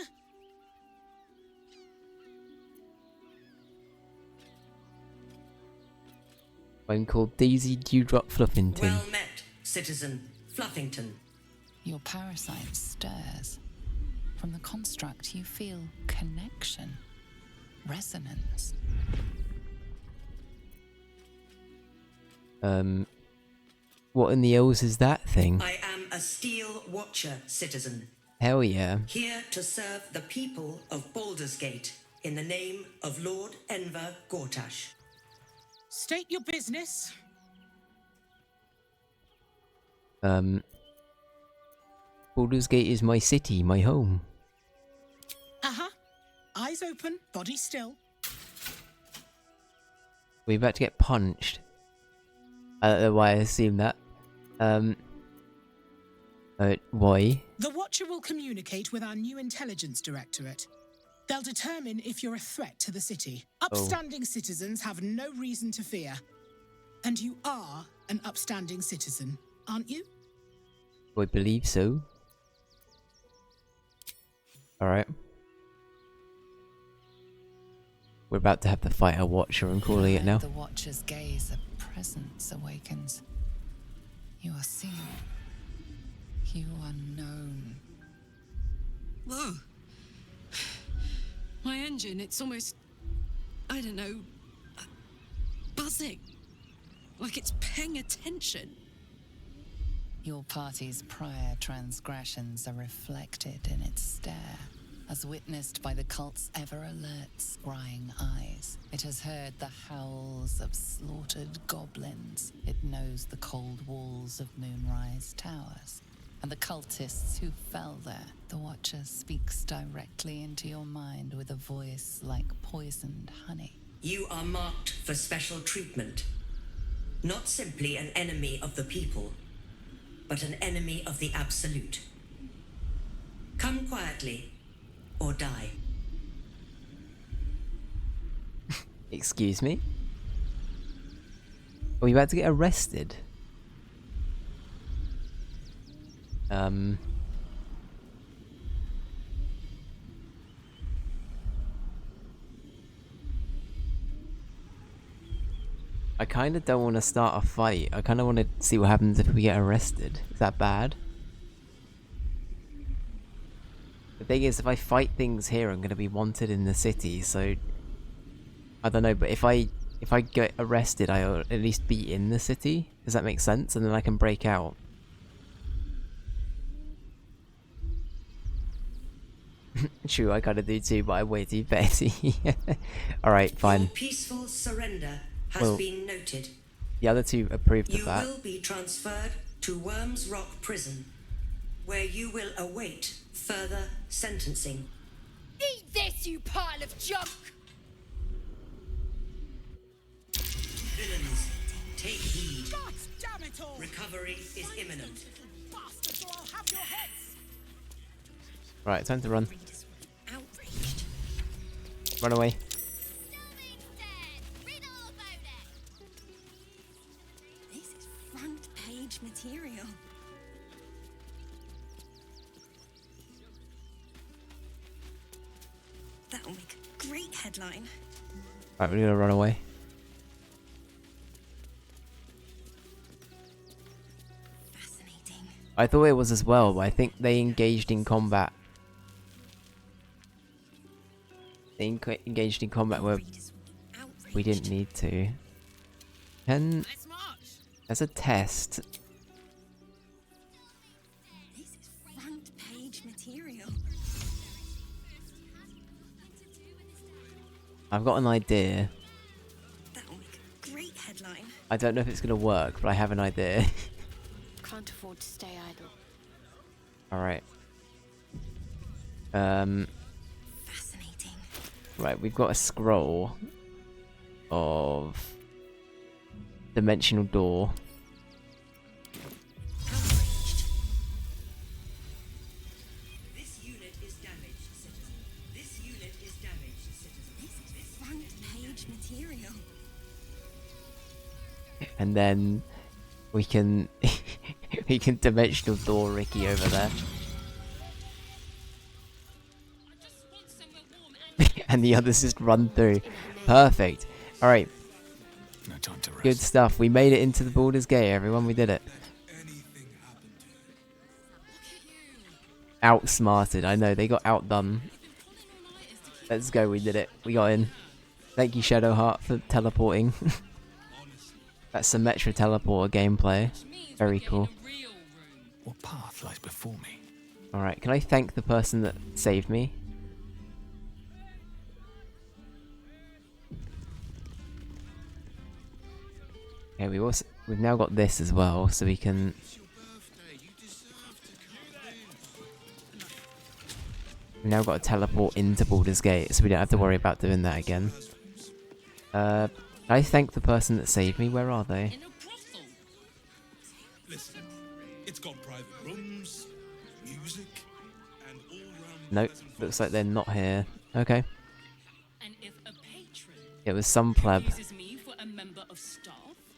I'm called Daisy Dewdrop Fluffington. Well met, citizen Fluffington. Your parasite stirs. From the construct, you feel connection, resonance. What in the hells is that thing? I am a Steel Watcher, citizen. Hell yeah. Here to serve the people of Baldur's Gate in the name of Lord Enver Gortash. State your business. Baldur's Gate is my city, my home. Uh-huh. Eyes open, body still. We're about to get punched. I don't know why I assumed that. Why? The Watcher will communicate with our new intelligence directorate. They'll determine if you're a threat to the city. Upstanding citizens have no reason to fear. And you are an upstanding citizen, aren't you? I believe so. Alright. We're about to have to fight a Watcher, I'm calling it now. The Watcher's gaze of presence awakens. You are seen. You are known. Whoa. My engine, it's almost, I don't know, buzzing. Like it's paying attention. Your party's prior transgressions are reflected in its stare, as witnessed by the cult's ever-alert, scrying eyes. It has heard the howls of slaughtered goblins. It knows the cold walls of Moonrise Towers, and the cultists who fell there. The Watcher speaks directly into your mind with a voice like poisoned honey. You are marked for special treatment. Not simply an enemy of the people, but an enemy of the Absolute. Come quietly, or die. Excuse me? Are we about to get arrested? I kinda don't want to start a fight. I kinda want to see what happens if we get arrested. Is that bad? The thing is, if I fight things here, I'm gonna be wanted in the city, so... I don't know, but if I get arrested, I'll at least be in the city? Does that make sense? And then I can break out. True, I kinda do too, but I'm way too petty. Alright, fine. Your peaceful surrender has been noted. The other two approved of that. You will be transferred to Worms Rock Prison, where you will await further sentencing. Eat this, you pile of junk! Villains, take heed. God damn it all! Recovery is imminent. Bastards, or I'll have your heads! Right, time to run. Outraged. Run away. material. That'll make a great headline. Right, we're gonna run away. I thought it was as well, but I think they engaged in combat. They engaged in combat where we didn't need to. And as a test, This is front page material. I've got an idea. That'll make a great headline. I don't know if it's gonna work, but I have an idea. Can't afford to stay idle. Alright. Right, we've got a scroll of dimensional door. This unit is damaged, citizen. This unit is damaged, citizen. This is front page material. And then we can we can dimensional door Ricky over there. And the others just run through. Perfect. Alright. No time to rest. Good stuff. We made it into the Baldur's Gate, everyone. We did it. Outsmarted. I know, they got outdone. Let's go, we did it. We got in. Thank you, Shadowheart, for teleporting. That Symmetra teleporter gameplay. Very cool. What path lies before me? Alright, can I thank the person that saved me? Okay, we've now got this as well, so we can... We've now got to teleport into Baldur's Gate, so we don't have to worry about doing that again. I thank the person that saved me. Where are they? Listen, it's got private rooms, music, and all-round. Nope, looks like they're not here. Okay. It was some pleb.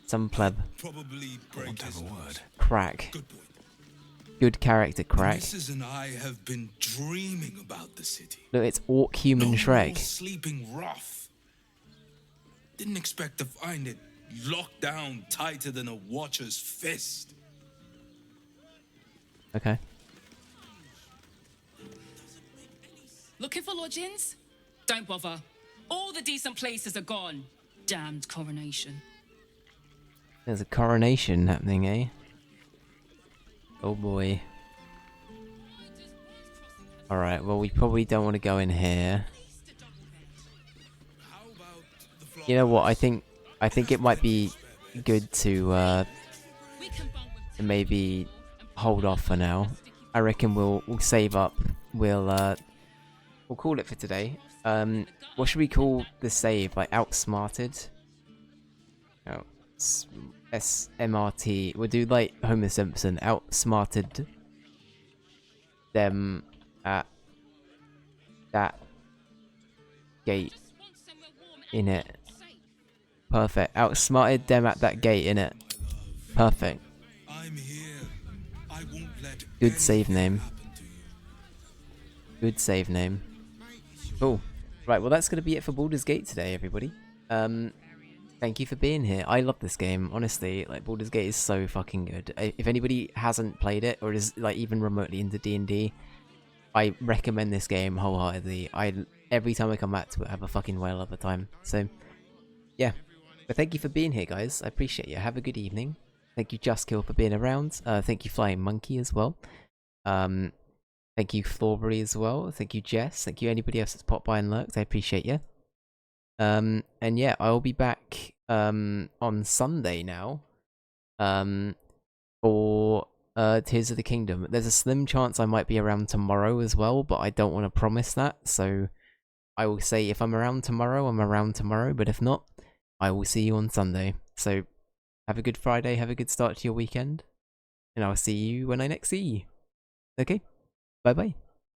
Some pleb. Probably break his word. Crack. Good character, Crack. Mrs. and I have been dreaming about the city. Look, it's Orc Human No Shrek. more sleeping rough. Didn't expect to find it locked down tighter than a watcher's fist. Okay. Looking for lodgings? Don't bother. All the decent places are gone. Damned coronation. There's a coronation happening, eh? Oh boy. Alright, well we probably don't want to go in here. You know what, I think it might be good to maybe hold off for now. I reckon we'll save up. We'll call it for today. What should we call the save? Like outsmarted? Oh, SMRT. We'll do like Homer Simpson. Outsmarted them at that gate in it. Perfect. Outsmarted them at that gate in it. Perfect. Good save name. Good save name. Cool. Right, well that's going to be it for Baldur's Gate today, everybody. Thank you for being here. I love this game, honestly. Like, Baldur's Gate is so fucking good. If anybody hasn't played it, or is like even remotely into D&D, I recommend this game wholeheartedly. Every time I come back to it, I have a fucking whale of a time. So, yeah. But thank you for being here, guys. I appreciate you. Have a good evening. Thank you, Just Kill, for being around. Thank you, Flying Monkey, as well. Thank you, Thorbury, as well. Thank you, Jess. Thank you, anybody else that's popped by and lurked. I appreciate you. And yeah, I'll be back on Sunday now for Tears of the Kingdom. There's a slim chance I might be around tomorrow as well, but I don't want to promise that. So I will say if I'm around tomorrow, I'm around tomorrow. But if not, I will see you on Sunday. So have a good Friday. Have a good start to your weekend. And I'll see you when I next see you. Okay? Bye-bye.